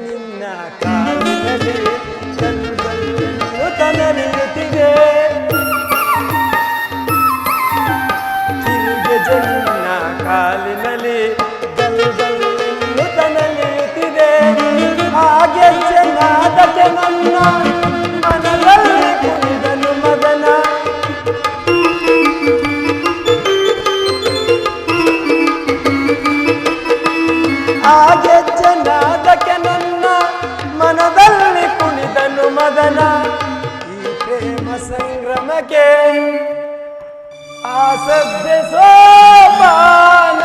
ನಿನ್ನ ಕಾಲಿನಲ್ಲಿ ಕಲ್ಲನ್ನು ತನಲಿಯುತ್ತಿದೆ ಕಿರುಗೆಜ ನಿನ್ನ ಕಾಲಿನಲ್ಲಿ ಗಲ್ಗಲ್ಲೆನ್ನು ತನಲಿಯುತ್ತಿದೆ ಹಾಗೆ ಚೆನ್ನಾದಕ್ಕೆ ನನ್ನ ಮನದಲ್ಲಿ ಕುಣಿದನು ಮದನ ಹಾಗೆ ಚೆನ್ನಾದಕ್ಕೆ ನನ್ನ ಮನದಲ್ಲಿ ಕುಣಿದನು ಮದನ ಈ ಪ್ರೇಮ ಸಂಗ್ರಮಕ್ಕೆ ಆಸದ್ದೆ ಸೋಪಾನ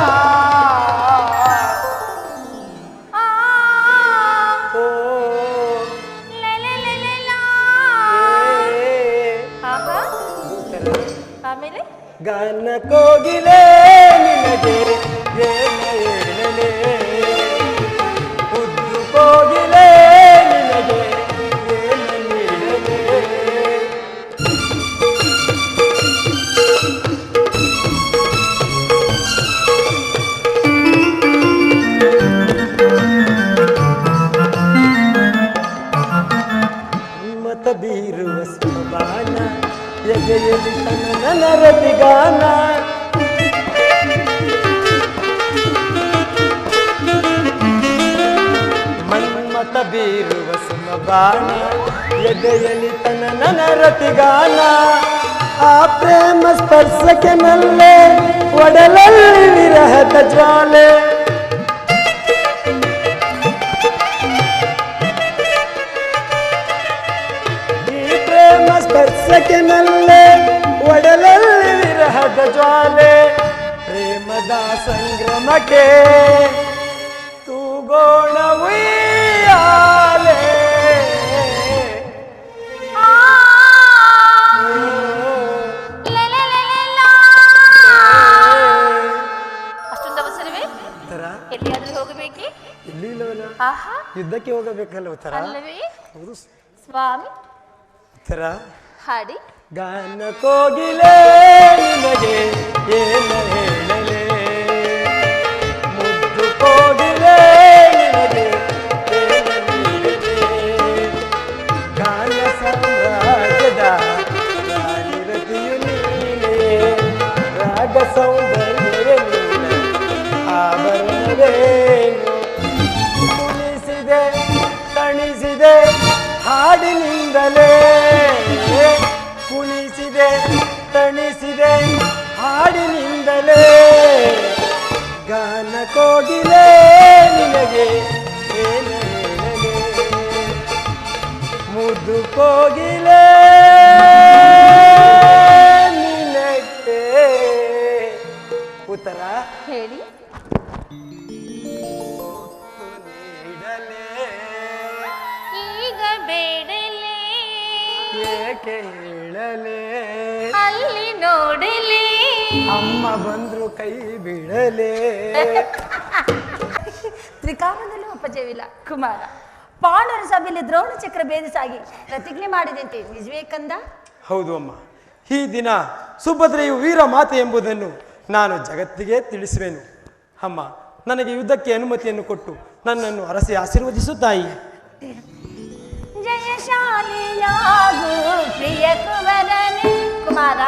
ಓ ಆಮೇಲೆ ಗಾನ ಕೋಗಿಲೆ ನಿನಗೆ ಏನ ಹೇಳಲೇ ಉದ್ದು ಕೋಗಿಲೆ ನಿನಗೆ ಏನ ನೀಡಲೇ ಮತ ಬೀರುವ ಸುಬಾನ ಎದೆಯಲ್ಲಿ ತನ್ನ ರತಿಗಾನ ಮನ್ಮತ ಬೀರುವ ಸುಮಬಾಣ ಎದೆಯಲ್ಲಿ ತನ್ನ ರತಿಗಾನ ಆ ಪ್ರೇಮ ಸ್ಪರ್ಶಕ್ಕೆ ನಲ್ಲೇ ಒಡಲಲ್ಲಿ ವಿರಹದ ಜ್ವಾಲೆ ಸ್ಪರ್ಶಕ್ಕೆ ನಲ್ಲೇ ಒಡಲಲ್ಲಿ ವಿರಹದ ಜ್ವಾಲೆ ಪ್ರೇಮದ ಸಂಗ್ರಮಕ್ಕೆ ತೂಗೋಣ ಉಯ್ಯಾಲೆ ಅಷ್ಟೊಂದು ಅವಸರವೇ ಎಲ್ಲಿಯಾದ್ರೂ ಹೋಗಬೇಕೆ ಎಲ್ಲಿ ಇಲ್ಲವಲ್ಲ ಆಹಾ ಯುದ್ಧಕ್ಕೆ ಹೋಗಬೇಕಲ್ಲ ಉತ್ತರ ಅಲ್ಲವೇ ಹೌದು ಸ್ವಾಮಿ ಉತ್ತರ ಹಾಡಿ ಗಾನ ಕೋಗಿಲೆ ನಿನಗೆ ಏನ ಹೇಳಲೇ ಮುದ್ದು ಕೋಗಿಲೆ ನಿನಗೆ ಏನ ನೀಡಲೇ ಗಾನ ಸಾಮ್ರಾಜ್ಯದ ರಾಣಿರತಿಯು ನೀನೇ ರಾಗ ಸೌಂದರ್ಯವೇ ನಿನ್ನ ಆಭರಣವೇನು ಕುಣಿಸಿದೆ ತಣಿಸಿದೆ ಹಾಡಿನಿಂದಲೇ ಕುಣಿಸಿದೆ ತಣಿಸಿದೆ ಹಾಡಿನಿಂದಲೇ ಗಾನ ಕೋಗಿಲೆ ನಿನಗೆ ಏನ ಹೇಳಲೇ ಮುದ್ದು ಕೋಗಿಲೆ ನಿನಗೆ ಉತ್ತರ ಹೇಳಿ ನೀಡಲೇ ಈಗ ಬೇಡಲೇ ಏಕೆ ಹೇಳಲೇ ಅಲ್ಲಿ ನೋಡಲೇ ಅಮ್ಮ ಬಂದ್ರು ಕೈ ಬಿಡಲೇ. ತ್ರಿಕಾಲದಲ್ಲೂ ಅಪಜಯವಿಲ್ಲ ಕುಮಾರ. ಪಾಂಡವರ ಸಭೆಯಲ್ಲಿ ದ್ರೋಣ ಚಕ್ರ ಭೇದಿಸಾಗಿ ಪ್ರತಿಜ್ಞೆ ಮಾಡಿದಂತೆ ನಿಜವೇ ಕಂದ? ಹೌದು ಅಮ್ಮ, ಈ ದಿನ ಸುಭದ್ರೆಯು ವೀರ ಮಾತೆ ಎಂಬುದನ್ನು ನಾನು ಜಗತ್ತಿಗೆ ತಿಳಿಸುವೆನು. ಅಮ್ಮ, ನನಗೆ ಯುದ್ಧಕ್ಕೆ ಅನುಮತಿಯನ್ನು ಕೊಟ್ಟು ನನ್ನನ್ನು ಅರಸಿ ಆಶೀರ್ವದಿಸು ತಾಯಿ. ಜಯಶಾಲಿಯಾಗು ಪ್ರಿಯ ಕುವರನೇ. ಕುಮಾರ,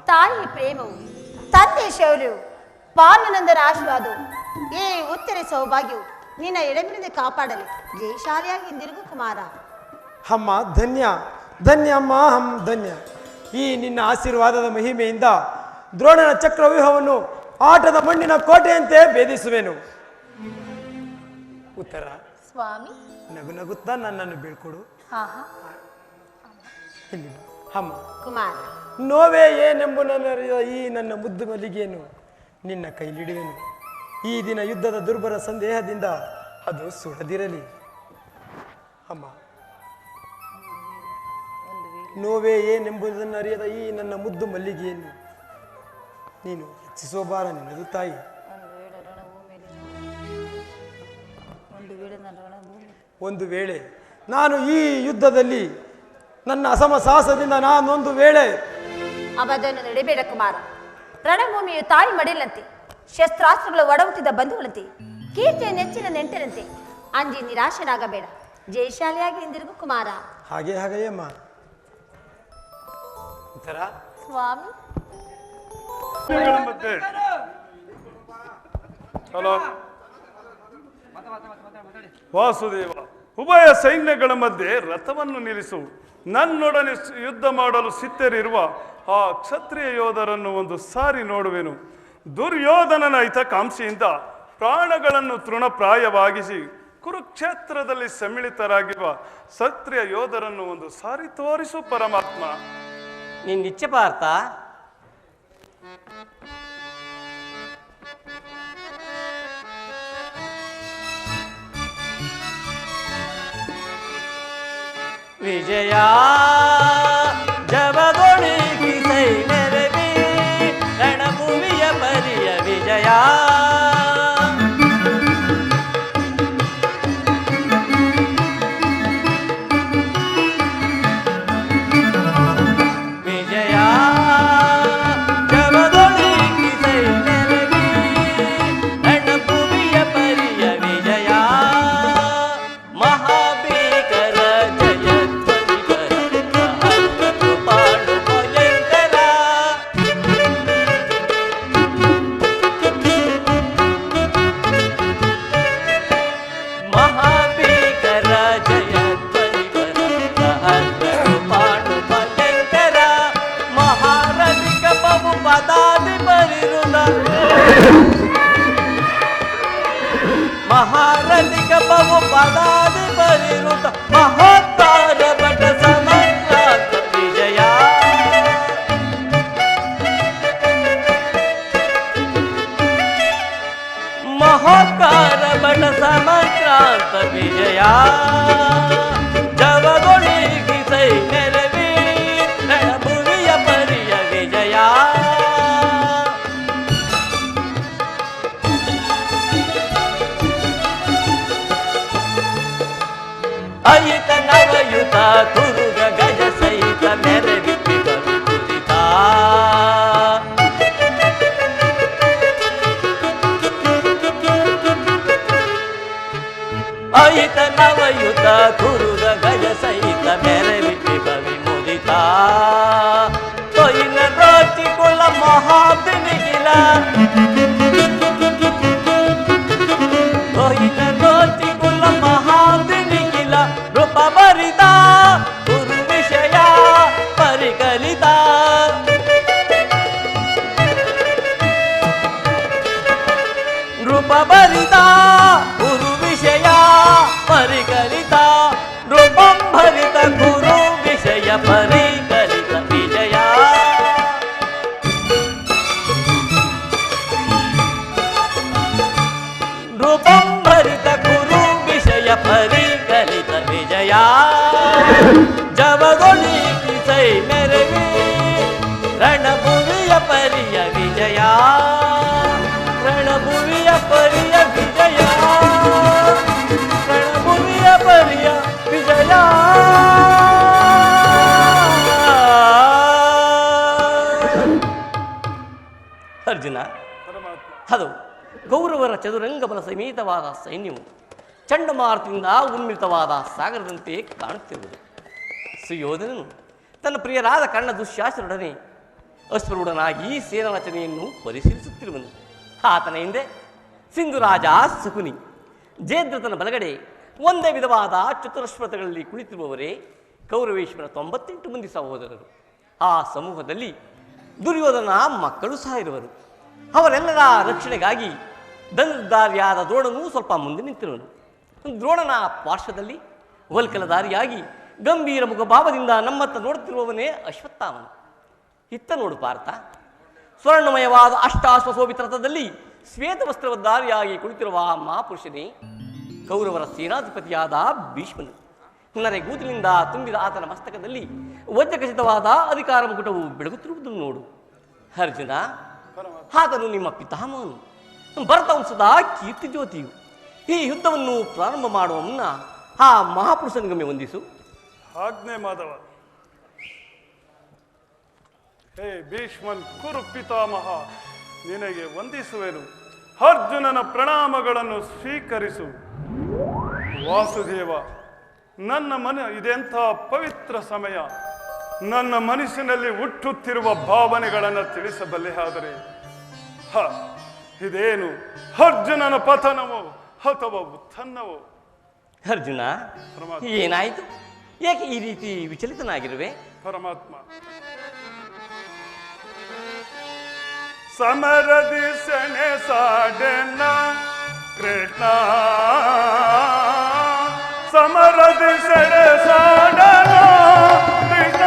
ತಾಯಿ ಪ್ರೇಮವು, ತಂದೆ ಶೌರ್ಯವು, ಪಾಂಡುನಂದನ ಆಶೀರ್ವಾದವು, ಈ ಉತ್ತರ ಸೌಭಾಗ್ಯವು ನಿನ್ನ ಎಡೆಬಿಡದೆ ಕಾಪಾಡಲಿ. ಜಯಶಾಲಿಯಾಗಿ ಹಿಂದಿರುಗು ಕುಮಾರ. ಅಮ್ಮ ಧನ್ಯ, ಧನ್ಯ ಅಮ್ಮ, ಧನ್ಯ. ಈ ನಿನ್ನ ಆಶೀರ್ವಾದದ ಮಹಿಮೆಯಿಂದ ದ್ರೋಣನ ಚಕ್ರವ್ಯೂಹವನ್ನು ಆಟದ ಮಣ್ಣಿನ ಕೋಟೆಯಂತೆ ಭೇದಿಸುವೆನು. ಉತ್ತರ ಸ್ವಾಮಿ. ನಗು ನಗುತ್ತಾ ನನ್ನನ್ನು ಬೀಳ್ಕೊಡು. ಇಲ್ಲಿ ಅಮ್ಮ ಕುಮಾರ, ನೋವೇ ಏನೆಂಬು ಈ ನನ್ನ ಮುದ್ದು ಮಲ್ಲಿಗೆಯನ್ನು ನಿನ್ನ ಕೈಲಿಡುವೆನು. ಈ ದಿನ ಯುದ್ಧದ ದುರ್ಬರ ಸಂದೇಹದಿಂದ ಅದು ಸುಡದಿರಲಿ. ಅಮ್ಮ, ನೋವೇ ಏನೆಂಬುದನ್ನು ಅರಿಯದ ಈ ನನ್ನ ಮುದ್ದು ಮಲ್ಲಿಗೆಯನ್ನು ನೀನು ಹೆಚ್ಚಿಸೋಬಾರ ನಿನ್ನದು ತಾಯಿ. ಒಂದು ವೇಳೆ ನಾನು ಈ ಯುದ್ಧದಲ್ಲಿ ನನ್ನ ಅಸಮ ಸಾಹಸದಿಂದ ನಾನೊಂದು ವೇಳೆ ಅಬದನ್ನು ನಡೆಯಬೇಡ ಕುಮಾರ. ರಣಭೂಮಿಯು ತಾಯಿ ಮಡಿಲಂತೆ, ಶಸ್ತ್ರಾಸ್ತ್ರಗಳು ಒಡಹುಟ್ಟಿದ ಬಂಧುಗಳಂತೆ, ಕೀರ್ತಿಯ ನೆಚ್ಚಿನ ನೆಂಟರಂತೆ. ಅಂಜಿ ನಿರಾಶನಾಗಬೇಡ. ಜಯಶಾಲಿಯಾಗಿ ಹಿಂದಿರುಗು ಕುಮಾರ. ಹಾಗೆ ಅಮ್ಮ. ಉತ್ತರ ಸ್ವಾಮಿ. ಹಲೋ ವಾಸುದೇವ, ಉಭಯ ಸೈನ್ಯಗಳ ಮಧ್ಯೆ ರಥವನ್ನು ನಿಲ್ಲಿಸು. ನನ್ನೊಡನೆ ಯುದ್ಧ ಮಾಡಲು ಸಿದ್ಧರಿರುವ ಆ ಕ್ಷತ್ರಿಯ ಯೋಧರನ್ನು ಒಂದು ಸಾರಿ ನೋಡುವೆನು. ದುರ್ಯೋಧನನ ಹಿತಕಾಂಕ್ಷೆಯಿಂದ ಪ್ರಾಣಗಳನ್ನು ತೃಣಪ್ರಾಯವಾಗಿಸಿ ಕುರುಕ್ಷೇತ್ರದಲ್ಲಿ ಸಮ್ಮಿಳಿತರಾಗಿರುವ ಕ್ಷತ್ರಿಯ ಯೋಧರನ್ನು ಒಂದು ಸಾರಿ ತೋರಿಸು ಪರಮಾತ್ಮ. ನಿನ್ನಿಚ್ಛೆ ಪಾರ್ಥ. ವಿಜಯ ಜಬದೊಳಗಿ ಸೈನ್ಯರವಿ ರಣಭೂಮಿಯ ಪರಿಯ ವಿಜಯ. ಮಹಾರಥಿಕ ಬಹು ಪದಾದಿ ಪರಿರುತ ಮಹೋತ್ತಾರ ಭಟ ಸಮಕ್ರಾಂತ ವಿಜಯ. ಮಹೋತ್ತಾರ ಭಟ ಸಮಕ್ರಾಂತ ವಿಜಯ. ಜವದೊಳಿಗಿ ಸೈನ್ಯರವಿ ರಣಭುವಿಯ ಪರಿಯ ವಿಜಯ. ಅಯಿತ ನವಯುತ ತುರುಗ ಗಜ ಸಹಿತ ಮೆರವಿಪ್ಪಿ ಬರುತ್ತಿದ್ದ ಅಯಿತ ನವಯುತ ತುರುಗ ಗಜ ಸಹಿತ ಮೆರವಿಪ್ಪಿ ಬವಿ ಮುದಿತ ತೊಯಿನ ರೋಚಿ ಕುಲ ಮಹಾಬಿನಿಗಿಲ ತೊಯಿನ ರೋಚಿ ಕುಲ ಮಹಾಬಿನಿಗಿಲ ರೂಪ ಬರಿದ ಗುರು ವಿಷಯ ಪರಿಕಲಿತ ರೂಪ ಬರಿದ ಗುರು ವಿಷಯ ಪರಿಕಲಿತ ರೂಪಂ ಭರಿತ ಗುರು ವಿಷಯ ಪರಿಕಲಿತ ವಿಜಯ ರೂಪಂ ಭರಿತ ಗುರು ವಿಷಯ ಪರಿಕಲಿತ ವಿಜಯ ಜವಗೊಳಿಸಿ ಸೈ ಮೆರವಿ ರಣಭುವಿಯ ಪರಿಯ ವಿಜಯ ರಣಭುವಿಯ ಪರಿಯ ವಿಜಯ ರಣಭುವಿಯ ಪರಿಯ ವಿಜಯ ಅರ್ಜುನ, ಅದು ಗೌರವರ ಚದುರಂಗ ಬಲ ಸಮೇತವಾದ ಸೈನ್ಯವು ಚಂಡಮಾರುತದಿಂದ ಉನ್ಮಿತವಾದ ಸಾಗರದಂತೆ ಕಾಣುತ್ತಿರುವುದು. ಸುಯೋಧನನು ತನ್ನ ಪ್ರಿಯರಾದ ಕರ್ಣ ದುಶ್ಯಾಸನೊಡನೆ ಅಶ್ವರೂಢನಾಗಿ ಸೇನಾ ರಚನೆಯನ್ನು ಪರಿಶೀಲಿಸುತ್ತಿರುವನು. ಆತನ ಹಿಂದೆ ಸಿಂಧುರಾಜ ಶಕುನಿ, ಜಯದ್ರಥನ ಬಲಗಡೆ ಒಂದೇ ವಿಧವಾದ ಚತುರಶ್ವತಗಳಲ್ಲಿ ಕುಳಿತಿರುವವರೇ ಕೌರವೇಶ್ವರ 98 ಮಂದಿ ಸಹೋದರರು. ಆ ಸಮೂಹದಲ್ಲಿ ದುರ್ಯೋಧನ ಮಕ್ಕಳು ಸಹ ಇರುವರು. ಅವರೆಲ್ಲರ ರಕ್ಷಣೆಗಾಗಿ ಧನುರ್ಧಾರಿಯಾದ ದ್ರೋಣನು ಸ್ವಲ್ಪ ಮುಂದೆ ನಿಂತಿರುವನು. ದ್ರೋಣನ ಪಾರ್ಶ್ವದಲ್ಲಿ ವಲ್ಕಲಧಾರಿಯಾಗಿ ಗಂಭೀರ ಮುಖಭಾವದಿಂದ ನಮ್ಮತ್ತ ನೋಡುತ್ತಿರುವವನೇ ಅಶ್ವತ್ಥಾಮನು. ಇತ್ತ ನೋಡು ಪಾರ್ಥ, ಸ್ವರ್ಣಮಯವಾದ ಅಷ್ಟಾಶ್ವಶೋಭಿತ ರಥದಲ್ಲಿ ಶ್ವೇತವಸ್ತ್ರಧಾರಿಯಾಗಿ ಕುಳಿತಿರುವ ಮಹಾಪುರುಷನೇ ಕೌರವರ ಸೇನಾಧಿಪತಿಯಾದ ಭೀಷ್ಮನು. ನರೆಗೂದಲಿನಿಂದ ತುಂಬಿದ ಆತನ ಮಸ್ತಕದಲ್ಲಿ ವಜ್ರಖಚಿತವಾದ ಅಧಿಕಾರ ಮುಕುಟವು ಬೆಳಗುತ್ತಿರುವುದನ್ನು ನೋಡು. ಅರ್ಜುನ, ಆತನು ನಿಮ್ಮ ಪಿತಾಮಹನು, ಭರತವಂಶದ ಕೀರ್ತಿ ಜ್ಯೋತಿಯು. ಈ ಯುದ್ಧವನ್ನು ಪ್ರಾರಂಭ ಮಾಡುವ ಮುನ್ನ ಆ ಮಹಾಪುರುಷನಿಗೊಮ್ಮೆ ವಂದಿಸು. ಆಜ್ಞೆ ಮಾಧವ. ಹೇ ಭೀಷ್ಮನ್ ಕುರು ಪಿತಾಮಹ, ನಿನಗೆ ವಂದಿಸುವೆನು. ಅರ್ಜುನನ ಪ್ರಣಾಮಗಳನ್ನು ಸ್ವೀಕರಿಸು. ವಾಸುದೇವ, ನನ್ನ ಇದೆಂಥ ಪವಿತ್ರ ಸಮಯ. ನನ್ನ ಮನಸ್ಸಿನಲ್ಲಿ ಹುಟ್ಟುತ್ತಿರುವ ಭಾವನೆಗಳನ್ನು ತಿಳಿಸಬಲ್ಲೆ. ಆದರೆ ಇದೇನು ಅರ್ಜುನನ ಪತನವೋ ಅಥವಾ ಉತ್ಥನ್ನವೋ? ಅರ್ಜುನ, ಏನಾಯಿತು? ಏಕೆ ಈ ರೀತಿ ವಿಚಲಿತನಾಗಿರುವೆ? ಪರಮಾತ್ಮ, ಸಮರದಿ ಸೆಣೆ ಸಾಡೆನ ಕೃಷ್ಣ, ಸಮರದಿ ಸೆಣೆ ಸಾಡನ ಕೃಷ್ಣ,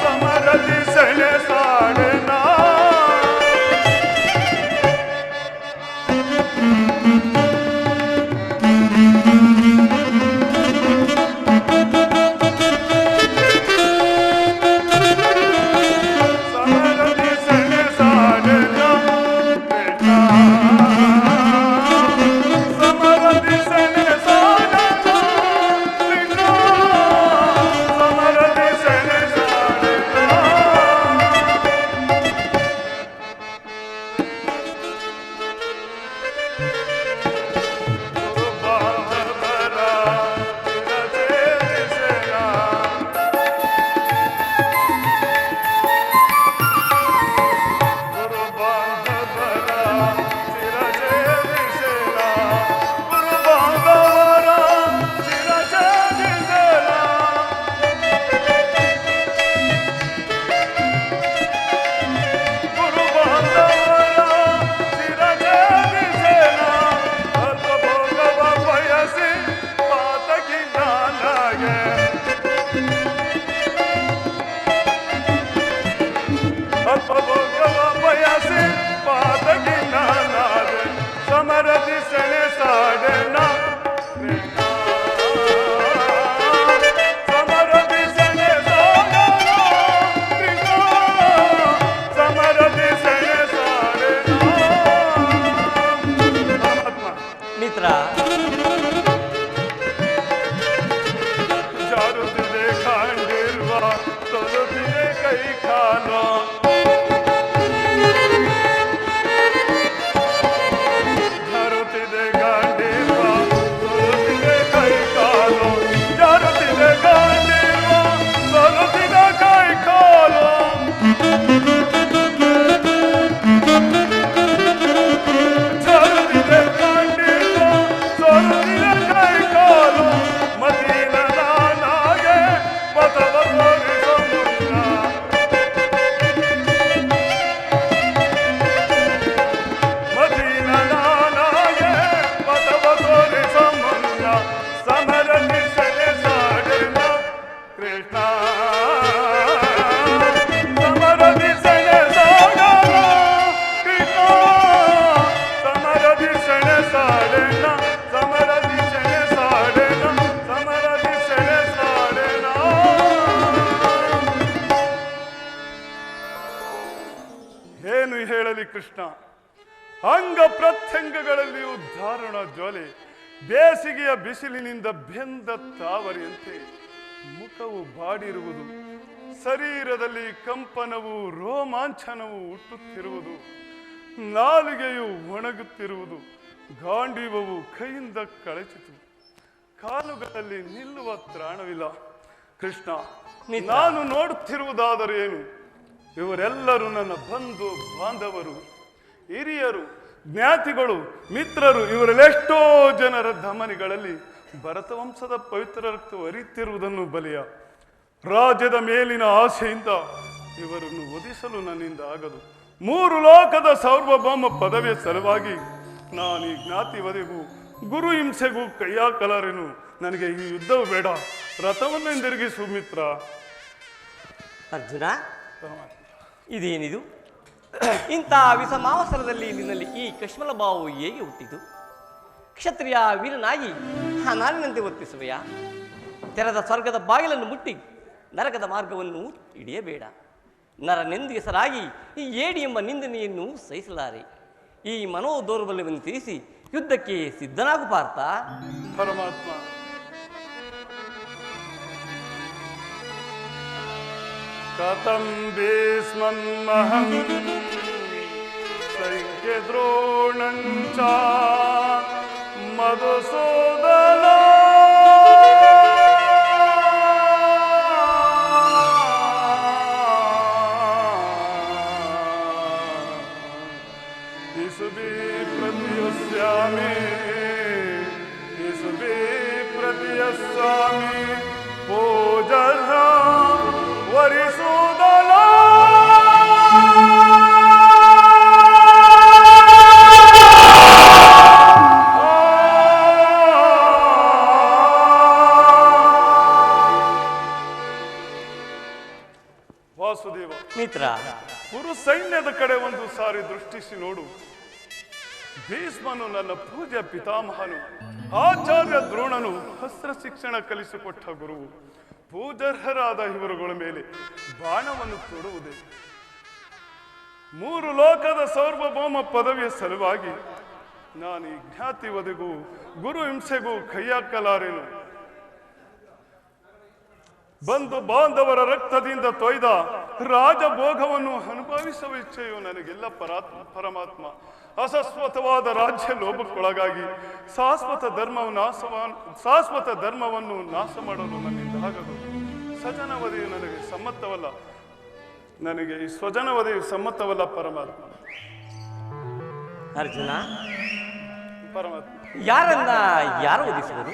ಸಮರದಿ ಸೆಣೆ ಸಾಡೆನ. ಏನು ಹೇಳಲಿ ಕೃಷ್ಣ, ಅಂಗ ಪ್ರತ್ಯಂಗಗಳಲ್ಲಿಯೂ ದಾರುಣ ಜ್ವಾಲೆ, ಬೇಸಿಗೆಯ ಬಿಸಿಲಿನಿಂದ ಬೆಂದ ತಾವರಿಯಂತೆ ಮುಖವು ಬಾಡಿರುವುದು, ಶರೀರದಲ್ಲಿ ಕಂಪನವು ರೋಮಾಂಚನವು ಹುಟ್ಟುತ್ತಿರುವುದು, ನಾಲಿಗೆಯು ಒಣಗುತ್ತಿರುವುದು, ಗಾಂಡೀವವು ಕೈಯಿಂದ ಕಳಚಿತು, ಕಾಲುಗಳಲ್ಲಿ ನಿಲ್ಲುವ ತ್ರಾಣವಿಲ್ಲ. ಕೃಷ್ಣ, ನಾನು ನೋಡುತ್ತಿರುವುದಾದರೆ ಏನು? ಇವರೆಲ್ಲರೂ ನನ್ನ ಬಂಧು ಬಾಂಧವರು, ಹಿರಿಯರು, ಜ್ಞಾತಿಗಳು, ಮಿತ್ರರು. ಇವರಲ್ಲೆಷ್ಟೋ ಜನರ ಧಮನಿಗಳಲ್ಲಿ ಭರತವಂಶದ ಪವಿತ್ರ ರಕ್ತ ಹರಿಯುತ್ತಿರುವುದನ್ನು ಬಲಿಯ. ರಾಜ್ಯದ ಮೇಲಿನ ಆಸೆಯಿಂದ ಇವರನ್ನು ಒದಿಸಲು ನನ್ನಿಂದ ಆಗದು. 3 ಲೋಕದ ಸಾರ್ವಭೌಮ ಪದವಿಯ ಸಲುವಾಗಿ ನಾನು ಈ ಜ್ಞಾತಿ ವಧೆಗೂ ಗುರು ಹಿಂಸೆಗೂ ಕೈಯಾಕಲಾರೆನು. ನನಗೆ ಈ ಯುದ್ಧವು ಬೇಡ, ರಥವನ್ನು ಹಿಂದಿರುಗಿಸು ಮಿತ್ರ. ಅರ್ಜುನ, ಇದೇನಿದು? ಇಂಥ ವಿಷಮಾವಸರದಲ್ಲಿ ನಿನ್ನಲ್ಲಿ ಈ ಕಶ್ಮಲ ಭಾವವು ಹೇಗೆ ಹುಟ್ಟಿತು? ಕ್ಷತ್ರಿಯ ವೀರನಾಗಿ ಆ ನಾರಿನಂತೆ ವರ್ತಿಸುವೆಯಾ? ತೆರೆದ ಸ್ವರ್ಗದ ಬಾಗಿಲನ್ನು ಮುಟ್ಟಿ ನರಕದ ಮಾರ್ಗವನ್ನು ಹಿಡಿಯಬೇಡ. ನರನೆಂದು ಹೆಸರಾಗಿ ಈ ಏಡಿ ಎಂಬ ನಿಂದನೆಯನ್ನು ಸಹಿಸಲಾರೆ. ಈ ಮನೋದೌರ್ಬಲ್ಯವನ್ನು ತಿಳಿಸಿ ಯುದ್ಧಕ್ಕೆ ಸಿದ್ಧನಾಗು ಪಾರ್ಥ. ಪರಮಾತ್ಮ, ಕಥಂ ಭೀಷ್ಮನ್ನಹಂ ಸಂಖ್ಯ ದ್ರೋಣಂಚ ಮಧುಸೂದನ ಇಸುಬಿ ಪ್ರತಿಯಸ್ಯಾಮಿ ಇಸುಬಿ ಪ್ರತಿಯಸ್ವಾಮಿ ಪೂಜನ ವರಿಸುದನ. ವಾಸುದೇವ ಮಿತ್ರ, ಕುರು ಸೈನ್ಯದ ಕಡೆ ಒಂದು ಸಾರಿ ದೃಷ್ಟಿಸಿ ನೋಡು. ಭೀಷ್ಮನು ನನ್ನ ಪೂಜ್ಯ ಪಿತಾಮಹನು, ಆಚಾರ್ಯ ದ್ರೋಣನು ಅಸ್ತ್ರ ಶಿಕ್ಷಣ ಕಲಿಸಿಕೊಟ್ಟ ಗುರುವು. ಪೂಜರ್ಹರಾದ ಇವರುಗಳ ಮೇಲೆ ಬಾಣವನ್ನು ತೊಡುವುದೇ 3 ಲೋಕದ ಸಾರ್ವಭೌಮ ಪದವಿಯ ಸಲುವಾಗಿ ನಾನು ಈ ಜ್ಞಾತಿ ವಧೆಗೂ ಗುರು ಹಿಂಸೆಗೂ ಕೈಯಾಕಲಾರೆನು. ಬಂಧು ಬಾಂಧವರ ರಕ್ತದಿಂದ ತೊಯ್ದ ರಾಜಭೋಗವನ್ನು ಅನುಭವಿಸುವ ಇಚ್ಛೆಯು ನನಗೆಲ್ಲ ಪರಮಾತ್ಮ. ಅಶಾಶ್ವತವಾದ ರಾಜ್ಯ ಲೋಭಕ್ಕೊಳಗಾಗಿ ಶಾಶ್ವತ ಧರ್ಮವನ್ನು ನಾಶ ಮಾಡಲು ನನ್ನಿಂದ ಆಗದು. ಸಜನವಧೆಯು ನನಗೆ ಸಮ್ಮತವಲ್ಲ, ನನಗೆ ಈ ಸ್ವಜನವಧೆಯು ಸಮ್ಮತವಲ್ಲ ಪರಮಾತ್ಮ. ಅರ್ಜುನ, ಪರಮಾತ್ಮ, ಯಾರನ್ನ ಯಾರು ಒದಿಸುವುದು?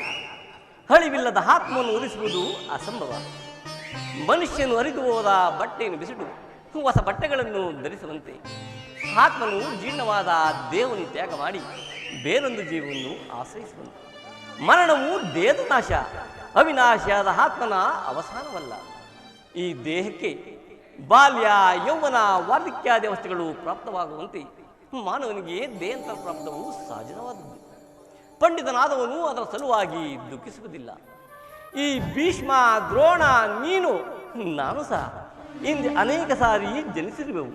ಅಳಿವಿಲ್ಲದ ಆತ್ಮವನ್ನು ಒದಿಸುವುದು ಅಸಂಭವ. ಮನುಷ್ಯನು ಹರಿದು ಹೋದ ಬಟ್ಟೆಯನ್ನು ಬಿಸಿಡು ಹೊಸ ಬಟ್ಟೆಗಳನ್ನು ಧರಿಸುವಂತೆ ಆತ್ಮನು ಜೀರ್ಣವಾದ ದೇಹವನ್ನು ತ್ಯಾಗ ಮಾಡಿ ಬೇರೊಂದು ಜೀವವನ್ನು ಆಶ್ರಯಿಸುವಂತೆ. ಮರಣವು ದೇಹದ ನಾಶ, ಅವಿನಾಶಿಯಾದ ಆತ್ಮನ ಅವಸಾನವಲ್ಲ. ಈ ದೇಹಕ್ಕೆ ಬಾಲ್ಯ, ಯೌವನ, ವಾರ್ಧಕ್ಯಾದಿ ಅವಸ್ಥೆಗಳು ಪ್ರಾಪ್ತವಾಗುವಂತೆ ಮಾನವನಿಗೆ ದೇಹಾಂತರ ಪ್ರಾಪ್ತವು ಸಹಜವಾದದ್ದು. ಪಂಡಿತನಾದವನು ಅದರ ಸಲುವಾಗಿ ದುಃಖಿಸುವುದಿಲ್ಲ. ಈ ಭೀಷ್ಮ, ದ್ರೋಣ, ನೀನು, ನಾನು ಸಹ ಹಿಂದೆ ಅನೇಕ ಸಾರಿ ಜನಿಸಿರುವೆವು,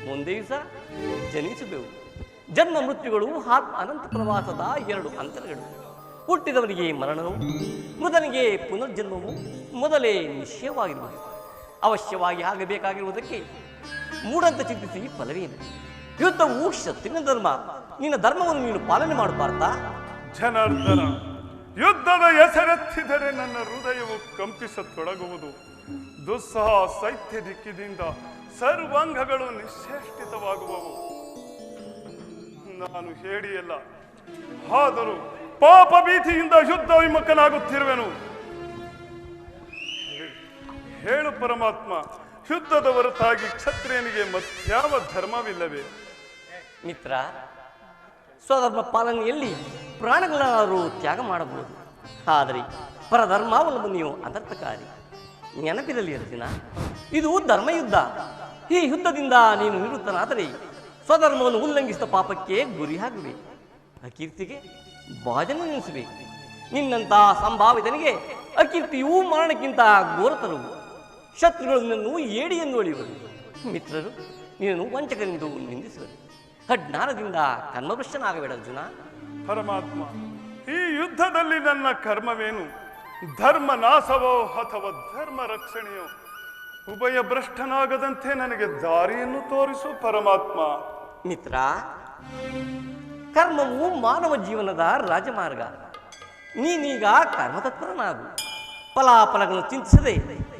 ಮುಂದೆಯೂ ಸಹ ಜನಿಸುವೆವು. ಜನ್ಮ ಮೃತ್ಯುಗಳು ಅನಂತ ಪ್ರವಾಸದ 2 ಅಂತರಗಳು. ಹುಟ್ಟಿದವನಿಗೆ ಮರಣವು, ಮೃತನಿಗೆ ಪುನರ್ಜನ್ಮವು ಮೊದಲೇ ನಿಶ್ಚಯವಾಗಿರುವುದು. ಅವಶ್ಯವಾಗಿ ಆಗಬೇಕಾಗಿರುವುದಕ್ಕೆ ಮೂಢಂತ ಚಿಂತಿಸಿ ಫಲವೇನು? ಯುದ್ಧವು ಕ್ಷತ್ರಿಯ ಧರ್ಮ. ನಿನ್ನ ಧರ್ಮವನ್ನು ನೀನು ಪಾಲನೆ ಮಾಡಬಾರ್ದ? ಜನಾರ್ದನ, ಯುದ್ಧದ ಹೆಸರೆತ್ತಿದರೆ ನನ್ನ ಹೃದಯವು ಕಂಪಿಸತೊಡಗುವುದು. ದುಸ್ಸಹ ಸೈತ್ಯ ದಿಕ್ಕಿನಿಂದ ಸರ್ವಾಂಗಗಳು ನಿಶ್ಚೇಷ್ಟಿತವಾಗುವವು. ನಾನು ಹೇಡಿಯಲ್ಲ, ಆದರೂ ಪಾಪ ಭೀತಿಯಿಂದ ಯುದ್ಧ ವಿಮುಖನಾಗುತ್ತಿರುವೆನು. ಹೇಳು ಪರಮಾತ್ಮ, ಯುದ್ಧದ ಹೊರತಾಗಿ ಕ್ಷತ್ರಿಯನಿಗೆ ಮತ್ಯಾವ ಧರ್ಮವಿಲ್ಲವೇ? ಮಿತ್ರ, ಸ್ವಧರ್ಮ ಪಾಲನೆಯಲ್ಲಿ ಪ್ರಾಣಗಳನ್ನಾದರೂ ತ್ಯಾಗ ಮಾಡಬಹುದು, ಆದರೆ ಪರಧರ್ಮಾವಲಂಬನೆಯು ಅನರ್ಥಕಾರಿ. ನೆನಪಿರಲಿ ಅರ್ಜುನ, ಇದು ಧರ್ಮಯುದ್ಧ. ಈ ಯುದ್ಧದಿಂದ ನೀನು ನಿವೃತ್ತನಾದರೆ ಸ್ವಧರ್ಮವನ್ನು ಉಲ್ಲಂಘಿಸಿದ ಪಾಪಕ್ಕೆ ಗುರಿಯಾಗುವೆ, ಅಕೀರ್ತಿಗೆ ಭಾಜನ ನೆನೆಸುವೆ. ನಿನ್ನಂತಹ ಸಂಭಾವಿತನಿಗೆ ಅಕೀರ್ತಿಯೂ ಮರಣಕ್ಕಿಂತ ಘೋರತರವು. ಶತ್ರುಗಳು ನಿನ್ನನ್ನು ಏಡಿ ಎಂದು ಅಳೆಯುವರು. ಮಿತ್ರರು ನೀನು ವಂಚಕರೆಂದು ನಿಂದಿಸುವರು. ಅಜ್ಞಾನದಿಂದ ಕರ್ಮಭ್ರಷ್ಟನಾಗಬೇಡ ಅರ್ಜುನ. ಪರಮಾತ್ಮ, ಈ ಯುದ್ಧದಲ್ಲಿ ನನ್ನ ಕರ್ಮವೇನು? ಧರ್ಮ ನಾಶವೋ ಅಥವಾ ಧರ್ಮ ರಕ್ಷಣೆಯೋ? ಉಭಯ ಭ್ರಷ್ಟನಾಗದಂತೆ ನನಗೆ ದಾರಿಯನ್ನು ತೋರಿಸು ಪರಮಾತ್ಮ. ಮಿತ್ರ, ಕರ್ಮವು ಮಾನವ ಜೀವನದ ರಾಜಮಾರ್ಗ. ನೀನೀಗ ಕರ್ಮತತ್ಪರನಾಗು. ಫಲಾಫಲಗಳನ್ನು ಚಿಂತಿಸದೆ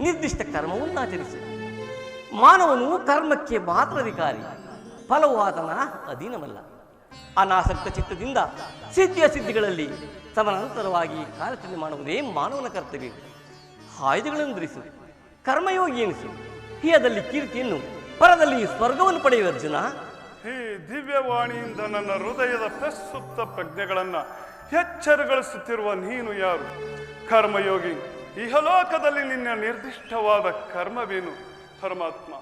ನಿರ್ದಿಷ್ಟ ಕರ್ಮವನ್ನು ಆಚರಿಸು. ಮಾನವನು ಕರ್ಮಕ್ಕೆ ಮಾತ್ರ ಅಧಿಕಾರಿ, ಫಲವು ಆತನ ಅಧೀನವಲ್ಲ. ಅನಾಸಕ್ತ ಚಿತ್ತದಿಂದ ಸಿದ್ಧಿಗಳಲ್ಲಿ ಸಮಾನಾಂತರವಾಗಿ ಕಾರ್ಯಾಚರಣೆ ಮಾಡುವುದೇ ಮಾನವನ ಕರ್ತವ್ಯ. ಆಯುಧಗಳನ್ನು ಧರಿಸು, ಕರ್ಮಯೋಗಿ ಎನಿಸು. ಹಿಯದಲ್ಲಿ ಕೀರ್ತಿಯನ್ನು, ಪರದಲ್ಲಿ ಸ್ವರ್ಗವನ್ನು ಪಡೆಯುವ ಅರ್ಜುನ. ಈ ದಿವ್ಯವಾಣಿಯಿಂದ ನನ್ನ ಹೃದಯದ ಪ್ರಸುಪ್ತ ಪ್ರಜ್ಞೆಗಳನ್ನ ಎಚ್ಚರಗೊಳಿಸುತ್ತಿರುವ ನೀನು ಯಾರು? ಕರ್ಮಯೋಗಿ, ಇಹಲೋಕದಲ್ಲಿ ನಿನ್ನ ನಿರ್ದಿಷ್ಟವಾದ ಕರ್ಮವೇನು ಪರಮಾತ್ಮ?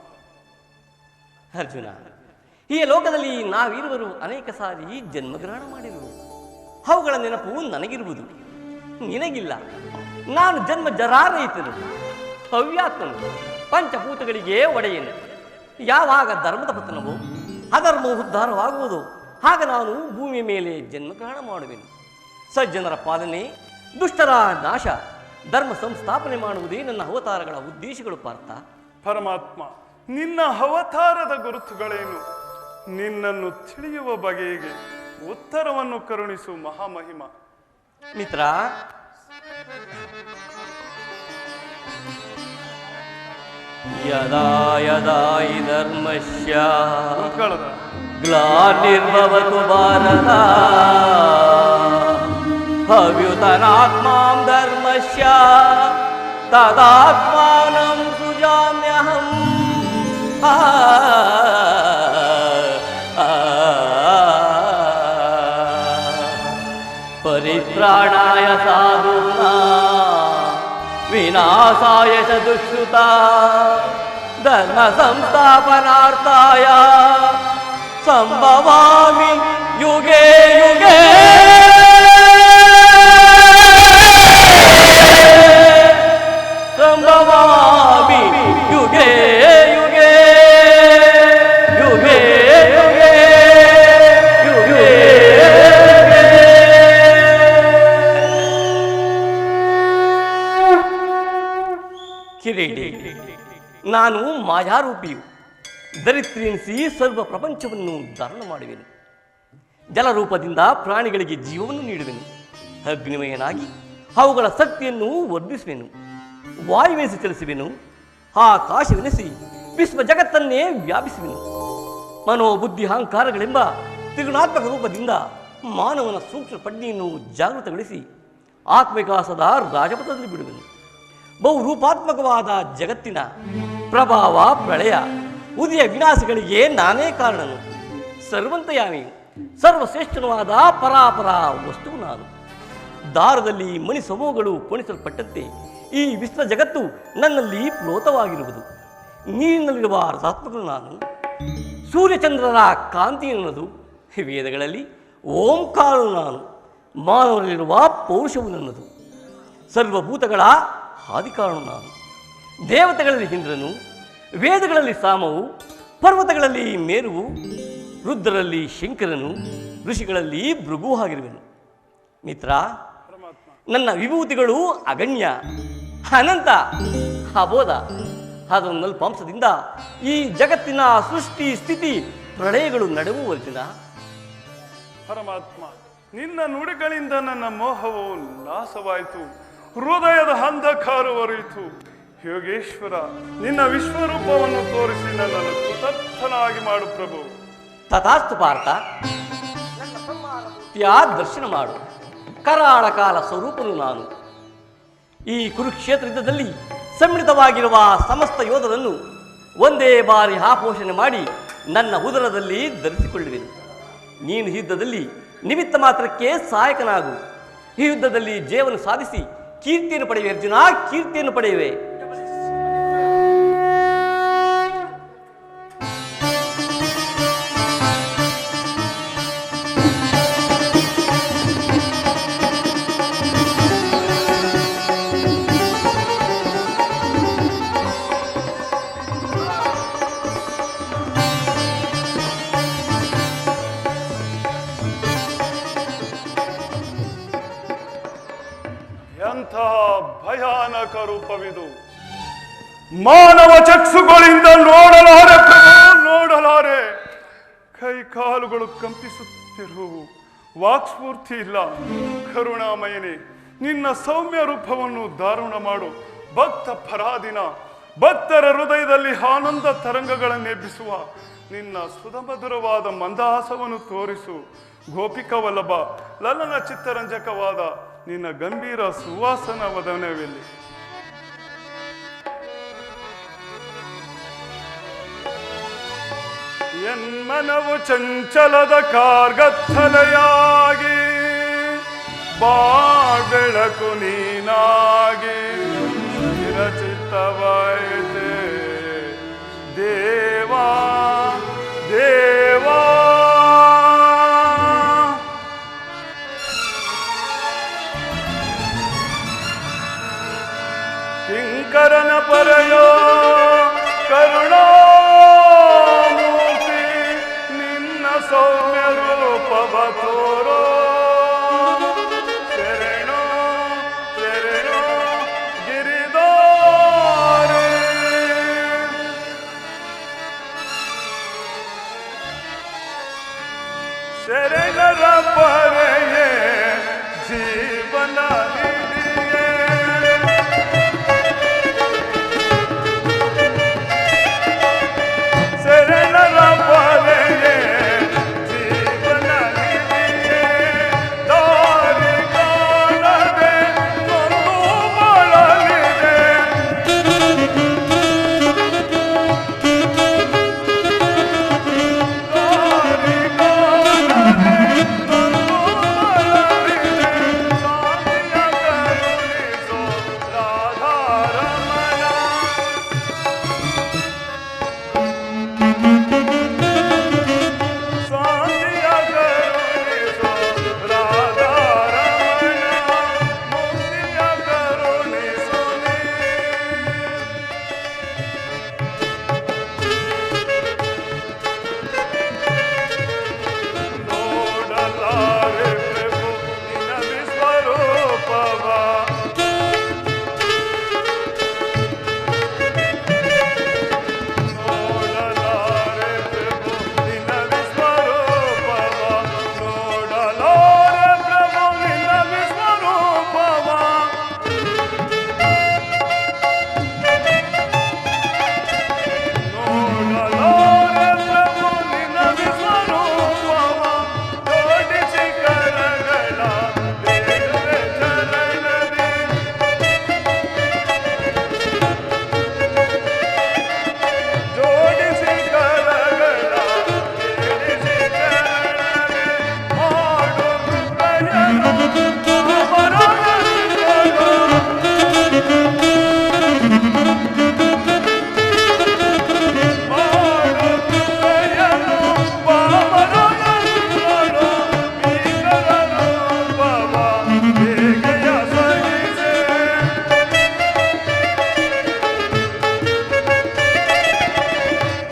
ಅರ್ಜುನ, ಈ ಲೋಕದಲ್ಲಿ ನಾವಿರುವರು ಅನೇಕ ಸಾರಿ ಜನ್ಮಗ್ರಹಣ ಮಾಡಿರುವುದು. ಅವುಗಳ ನೆನಪು ನನಗಿರುವುದು, ನಿನಗಿಲ್ಲ. ನಾನು ಜನ್ಮ ಜರಾರಹಿತನು, ಹವ್ಯಾತ್ಮನು, ಪಂಚಭೂತಗಳಿಗೆ ಒಡೆಯನು. ಯಾವಾಗ ಧರ್ಮದ ಪತನವೋ ಅಧರ್ಮವು ಉದ್ಧಾರವಾಗುವುದು, ಆಗ ನಾನು ಭೂಮಿಯ ಮೇಲೆ ಜನ್ಮಗ್ರಹಣ ಮಾಡುವೆನು. ಸಜ್ಜನರ ಪಾಲನೆ, ದುಷ್ಟರ ನಾಶ, ಧರ್ಮ ಸಂಸ್ಥಾಪನೆ ಮಾಡುವುದೇ ನನ್ನ ಅವತಾರಗಳ ಉದ್ದೇಶಗಳು ಪಾರ್ಥ. ಪರಮಾತ್ಮ, ನಿನ್ನ ಅವತಾರದ ಗುರುತುಗಳೇನು? ನಿನ್ನನ್ನು ತಿಳಿಯುವ ಬಗೆಗೆ ಉತ್ತರವನ್ನು ಕರುಣಿಸು ಮಹಾಮಹಿಮ. ಮಿತ್ರ, ಯದಾ ಯದಾ ಹಿ ಧರ್ಮಸ್ಯ ಗ್ಲಾನಿರ್ಭವತು ಭಾರತ ಅಭ್ಯುತನಾತ್ಮಾಂ ಧರ್ಮಸ್ಯ ತದಾತ್ಮಾನಂ ಸೃಜಾಮ್ಯಹಂ. ಪರಿತ್ರಾಣಾಯ ಸಾಧೂನಾಂ ವಿನಾಶಾಯ ಚ ದುಷ್ಕೃತಾಂ ಧರ್ಮ ಸಂಸ್ಥಾಪನಾರ್ಥಾಯ ಸಂಭವಾಮಿ ಯುಗೆ ಯುಗೆ. ಸಂಭವಾಮಿ ಯುಗೆ ಯುಗೆ ಯುಗೆ ಯುಗೆ ಯುಗೆ. ಕಿರೀಟಿ, ನಾನು ಮಾಯಾರೂಪಿಯು. ದರಿದ್ರಿ ಎನಿಸಿ ಸರ್ವ ಪ್ರಪಂಚವನ್ನು ಧಾರಣ ಮಾಡುವೆನು. ಜಲರೂಪದಿಂದ ಪ್ರಾಣಿಗಳಿಗೆ ಜೀವವನ್ನು ನೀಡುವೆನು. ಅಗ್ನಿಮಯನಾಗಿ ಅವುಗಳ ಶಕ್ತಿಯನ್ನು ವರ್ಧಿಸುವೆನು. ವಾಯುವೆನಿಸಿ ಚಲಿಸುವೆನು. ಆಕಾಶವೆನಿಸಿ ವಿಶ್ವ ಜಗತ್ತನ್ನೇ ವ್ಯಾಪಿಸುವೆನು. ಮನೋಬುದ್ಧಿ ಅಹಂಕಾರಗಳೆಂಬ ತ್ರಿಗುಣಾತ್ಮಕ ರೂಪದಿಂದ ಮಾನವನ ಸೂಕ್ಷ್ಮ ಪ್ರಜ್ಞೆಯನ್ನು ಜಾಗೃತಗೊಳಿಸಿ ಆತ್ಮವಿಕಾಸದ ರಾಜಪಥದಲ್ಲಿ ಬಿಡುವೆನು. ಬಹುರೂಪಾತ್ಮಕವಾದ ಜಗತ್ತಿನ ಪ್ರಭಾವ, ಪ್ರಳಯ, ಉದಯ ವಿನಾಶಗಳಿಗೆ ನಾನೇ ಕಾರಣನು. ಸರ್ವಂತಯಾಮಿಯು, ಸರ್ವಶ್ರೇಷ್ಠನವಾದ ಪರಾಪರ ವಸ್ತುವು ನಾನು. ದಾರದಲ್ಲಿ ಮಣಿ ಸಮೂಹಗಳು ಪೋಣಿಸಲ್ಪಟ್ಟಂತೆ ಈ ವಿಶ್ವ ಜಗತ್ತು ನನ್ನಲ್ಲಿ ಪ್ಲೋತವಾಗಿರುವುದು. ನೀರಿನಲ್ಲಿರುವ ರಸಾತ್ಮಕನು ನಾನು. ಸೂರ್ಯಚಂದ್ರರ ಕಾಂತಿ ನನ್ನದು. ವೇದಗಳಲ್ಲಿ ಓಂಕಾರನು ನಾನು. ಮಾನವರಲ್ಲಿರುವ ಪೌರುಷವು ನನ್ನದು. ಸರ್ವಭೂತಗಳ ಆದಿಕಾರನು ನಾನು. ದೇವತೆಗಳಲ್ಲಿ ಇಂದ್ರನು, ವೇದಗಳಲ್ಲಿ ಸಾಮವು, ಪರ್ವತಗಳಲ್ಲಿ ಮೇರುವು, ರುದ್ರರಲ್ಲಿ ಶಂಕರನು, ಋಷಿಗಳಲ್ಲಿ ಭೃಗು ಆಗಿರುವೆನು. ಮಿತ್ರ, ನನ್ನ ವಿಭೂತಿಗಳು ಅಗಣ್ಯ, ಅನಂತ, ಅಬೋಧ. ಅದೊಂದಲ್ಪಾಂಶದಿಂದ ಈ ಜಗತ್ತಿನ ಸೃಷ್ಟಿ ಸ್ಥಿತಿ ಪ್ರಳಯಗಳು ನಡೆವು ಅರ್ಜುನ. ಪರಮಾತ್ಮ, ನಿನ್ನ ನುಡಿಗಳಿಂದ ನನ್ನ ಮೋಹವು ನಾಶವಾಯಿತು, ಹೃದಯದ ಅಂಧಕಾರ ಹೊರೆಯಿತು. ಯೋಗೇಶ್ವರ, ನಿನ್ನ ವಿಶ್ವರೂಪವನ್ನು ತೋರಿಸಿ ನನ್ನನ್ನು ಕೃತಜ್ಞನಾಗಿ ಮಾಡು ಪ್ರಭು. ತಥಾಸ್ತು ಪಾರ್ಥ, ದರ್ಶನ ಮಾಡು. ಕರಾಳ ಕಾಲ ಸ್ವರೂಪನು ನಾನು. ಈ ಕುರುಕ್ಷೇತ್ರ ಯುದ್ಧದಲ್ಲಿ ಸಮ್ಮಿಳಿತವಾಗಿರುವ ಸಮಸ್ತ ಯೋಧರನ್ನು ಒಂದೇ ಬಾರಿ ಆಪೋಷಣೆ ಮಾಡಿ ನನ್ನ ಉದರದಲ್ಲಿ ಧರಿಸಿಕೊಳ್ಳುವೆನು. ನೀನು ಯುದ್ಧದಲ್ಲಿ ನಿಮಿತ್ತ ಮಾತ್ರಕ್ಕೆ ಸಹಾಯಕನಾಗು. ಈ ಯುದ್ಧದಲ್ಲಿ ಜಯವನ್ನು ಸಾಧಿಸಿ ಕೀರ್ತಿಯನ್ನು ಪಡೆಯುವೆ ಅರ್ಜುನ, ಕೀರ್ತಿಯನ್ನು ಪಡೆಯುವೆ. ಭಯಾನಕ ರೂಪವಿದು. ಮಾನವ ಚಕ್ಷುಗಳಿಂದ ನೋಡಲಾರೆ ಪ್ರಭು, ನೋಡಲಾರೆ. ಕೈ ಕಾಲುಗಳು ಕಂಪಿಸುತ್ತಿರುವು, ವಾಕ್ಸ್ಫೂರ್ತಿ ಇಲ್ಲ. ಕರುಣಾಮಯನೇ, ನಿನ್ನ ಸೌಮ್ಯ ರೂಪವನ್ನು ದಾರುಣ ಮಾಡು. ಭಕ್ತ ಪರಾಧೀನ, ಭಕ್ತರ ಹೃದಯದಲ್ಲಿ ಆನಂದ ತರಂಗಗಳನ್ನೆಬ್ಬಿಸುವ ನಿನ್ನ ಸುಧಮಧುರವಾದ ಮಂದಹಾಸವನ್ನು ತೋರಿಸು. ಗೋಪಿಕವಲ್ಲಭ ಲಲನ ಚಿತ್ತರಂಜಕವಾದ ನಿನ್ನ ಗಂಭೀರ ಸುವಾಸನ ವದನವೆಲ್ಲಿ. ಎನ್ಮನವು ಚಂಚಲದ ಕಾರ್ಗತ್ತಲೆಯಾಗಿ ಬೆಳಕು ನೀನಾಗಿ ಚಿರಚಿತ್ತವಾಯಿತೆ ದೇವಾ ದೇವಾ. ಕಿಂಕರನ ಪರಯೋ ಕರುಣಾಮೂರ್ತಿ, ನಿನ್ನ ಸೌಮ್ಯ ರೂಪವ ತೋರೋ. ಶರಣೋ ಶರಣೋ ಗಿರಿಧಾರೆ. ಶರಣರ ಪರೆಯೇ ಜೀವನ ನಿಧಿಯೇ. ಶರಣರ ಪರೆಯೇ ಜೀವನ ನಿಧಿಯೇ. ದಾರಿ ಕಾಣದೆ ನೊಂದು ಬಳಲಿದೆ. ದಾರಿ ಕಾಣದೆ ನೊಂದು ಬಳಲಿದೆ. ಶಾಂತಿಯ ಕರುಣಿಸೋ ರಾಧಾರಮಣ. ಶಾಂತಿಯ ಕರುಣಿಸೋ ರಾಧಾರಮಣ. ಮುಕ್ತಿಯ ಕರುಣಿಸೋ ನೀ. ನೋಡಲಾರೆ ಪ್ರಭು ನಿನ್ನ ವಿಶ್ವರೂಪವ. ನೋಡಲಾರೆ ಪ್ರಭು ನಿನ್ನ ವಿಶ್ವರೂಪವ. ನೋಡಲಾರೆ ಪ್ರಭು ನಿನ್ನ ವಿಶ್ವರೂಪವ. ನೋಡಲಾರೆ ಪ್ರಭು ನಿನ್ನ ವಿಶ್ವರೂಪವ. ಜೋಡಿಸಿ ಕರಗಳ ಬೇಡುವೆ ಚರಣದಿ. ಜೋಡಿಸಿ ಕರಗಳ ಬೇಡಿಸಿ ಚರಣದಿ. ಮಾಡು ಕೃಪೆಯನ್ನು ಅಮರಗಂಧಗಳು. ಮಾಡು ಕೃಪೆಯನ್ನು ಅಮರಗಂಧಗಳು. ಭೀಕರ ರೂಪವ ಬೇಗೆಯ ಸಹಿಸೆ.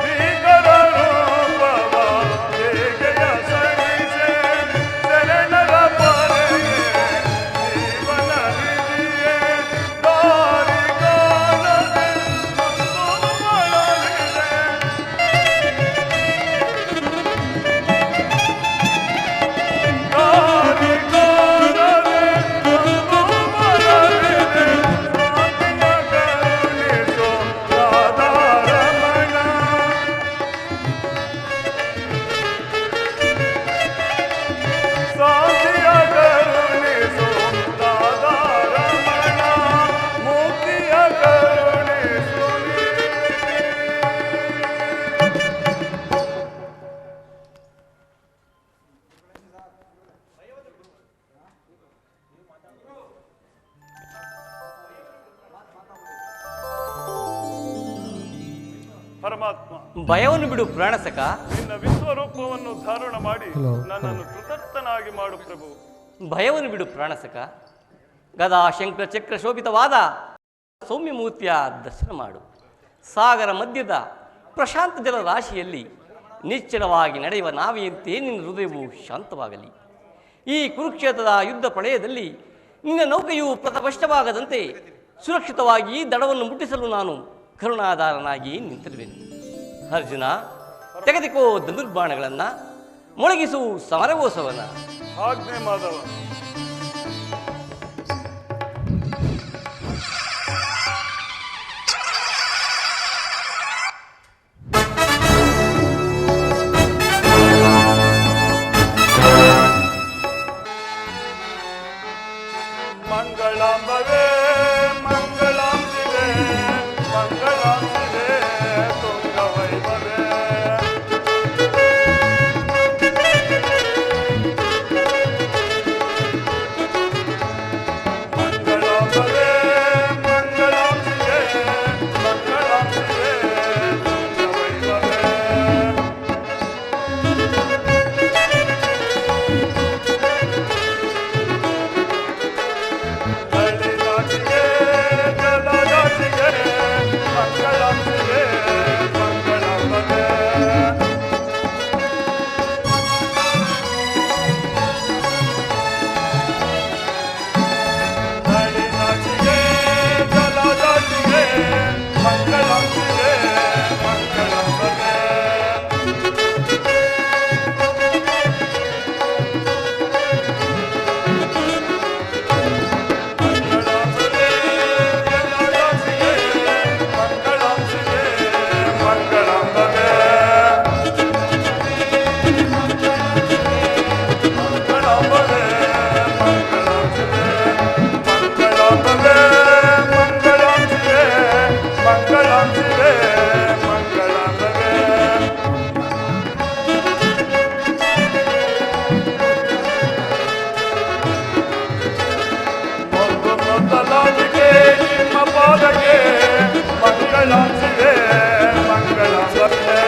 ಭೀಕರ ರೂಪವ ಬೇಗೆಯ ಸಹಿಸೆ. ಶರಣರ ಪರೆಯೇ ಜೀವನ ನಿಧಿಯೇ. ದಾರಿ ಕಾಣದೆ ನೊಂದು ಬಳಲಿದೆ. ದಾರಿ ಕಾಣದೆ ನೊಂದು ಬಳಲಿದೆ. ಶಾಂತಿಯ ಕರುಣಿಸೋ ರಾಧಾರಮಣ. ಶಾಂತಿಯ ಕರುಣಿಸೋ ರಾಧಾರಮಣ. ಮುಕ್ತಿಯ ಕರುಣಿಸೋ ನೀ. ಪರಮಾತ್ಮ, ಭಯವನ್ನು ಬಿಡು ಪ್ರಾಣಸಕ. ನಿನ್ನ ವಿಶ್ವರೂಪವನ್ನು ಧಾರಣ ಮಾಡಿ ನನ್ನನ್ನು ಕೃತಜ್ಞನಾಗಿ ಮಾಡು ಪ್ರಭು. ಭಯವನ್ನು ಬಿಡು ಪ್ರಾಣಸಕ. ಗದಾ ಶಂಕರ ಚಕ್ರ ಶೋಭಿತವಾದ ಸೌಮ್ಯ ಮೂರ್ತಿಯ ದರ್ಶನ ಮಾಡು. ಸಾಗರ ಮಧ್ಯದ ಪ್ರಶಾಂತ ಜಲ ರಾಶಿಯಲ್ಲಿ ನಿಶ್ಚಲವಾಗಿ ನಡೆಯುವ ನಾವೆಯಂತೆ ನಿನ್ನ ಹೃದಯವು ಶಾಂತವಾಗಲಿ. ಈ ಕುರುಕ್ಷೇತ್ರದ ಯುದ್ಧ ಪ್ರಳಯದಲ್ಲಿ ನಿನ್ನ ನೌಕೆಯು ಪ್ರತಪಷ್ಟವಾಗದಂತೆ ಸುರಕ್ಷಿತವಾಗಿ ದಡವನ್ನು ಮುಟ್ಟಿಸಲು ನಾನು ಕರುಣಾಧಾರನಾಗಿ ನಿಂತಿರುವೆನು. ಅರ್ಜುನ, ತೆಗೆದುಕೋ ಧನುರ್ಬಾಣಗಳನ್ನು, ಮೊಳಗಿಸು ಸಮರಗೋಸವನ. ಆಜ್ಞೆ ಮಾಧವ. ಮಂಗಳಾಂಬವೇ ಮಂಗಳಾಂಬಿವೆ, ಮಂಗಳಾಂಬಿವೆ ತುಂಗವೈಭವೇ. ಮಂಗಳಾಂಬವೇ ಮಂಗಳಾಂಬಿವೆ, ಮಂಗಳಾಂಬಿವೆ ತುಂಗವೈಭವೇ. ಲಲಿತಾಂಬಿಕೆ ಜಲಜಾಂಬಿಕೆ, ಮಂಗಳಾಂಬಿಕೆ ಮಂಗಳಾಂಬವೇ. ಲಲಿತಾಂಬಿಕೆ ಜಲಜಾಂಬಿಕೆ, ಮಂಗಳಾಂಬಿಕೆ ಮಂಗಳಾಂಬವೇ. ಮಂಗಳಾಂಬಿಕೆ ಜಲಜಾಂಬಿಕೆ, ಮಂಗಳಾಂಬಿಕೆ ಮಂಗಳಾಂಬವೇ. ಮಂಗಳಾಂಬವೇ ಮಂಗಳಾಂಬಿಕೆ, ಮಂಗಳಾಂಬವೇ ಮಂಗಳಾಂಬಿಕೆ, ಮಂಗಳಾಂಬಿಕೆ ಮಂಗಳಾಂಬವೇ. ಮೊದಲು ಮೊದಲಾಗಿಗೆ ನಿಮ್ಮ ಪಾದಕ್ಕೆ, ಮಂಗಳಾಂಬಿಕೆ ಮಂಗಳಾಂಬವೇ.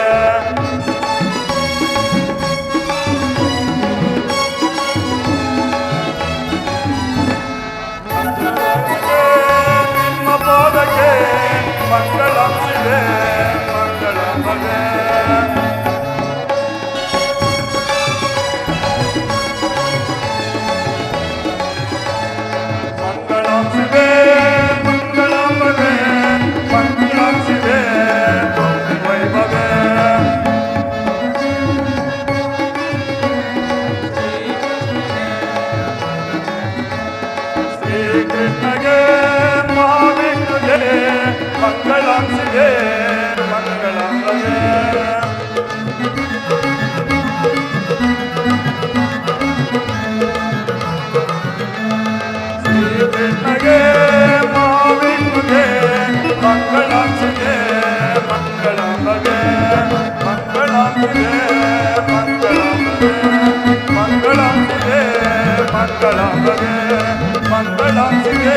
ಮಂಗಳಾಂಬಿಕೆ ನಿಮ್ಮ ಪಾದಕ್ಕೆ, ಮಂಗಳಾಂಬಿಕೆ ಮಂಗಳಾಂಬವೇ. ಮಂಗಳಾಂಬಿಕೆ ಮಂಗಳಾಂಬವೇ, ಮಂಗಳಾಂಬಿಕೆ ವೈಭವೇ. ಶ್ರೀಕೃಷ್ಣಗೆ ಮಹಾವಿಷ್ಣುಗೆ, ಮಂಗಳಾಂಬಿಕೆ ಮಂಗಳಾಂಬವೇ. ಶ್ರೀಕೃಷ್ಣಗೆ ಮಹಾವಿಷ್ಣುಗೆ, ಮಂಗಳಾಂಬಿಕೆ ಮಂಗಳಾಂಬವೇ. ಮಂಗಳಾಂಬಿಕೆ ಮಂಗಳಾಂಬವೇ, ಮಂಗಳಾಂಬಿಕೆ ಮಂಗಳಾಂಬವೇ, ಮಂಗಳಾಂಬಿಕೆ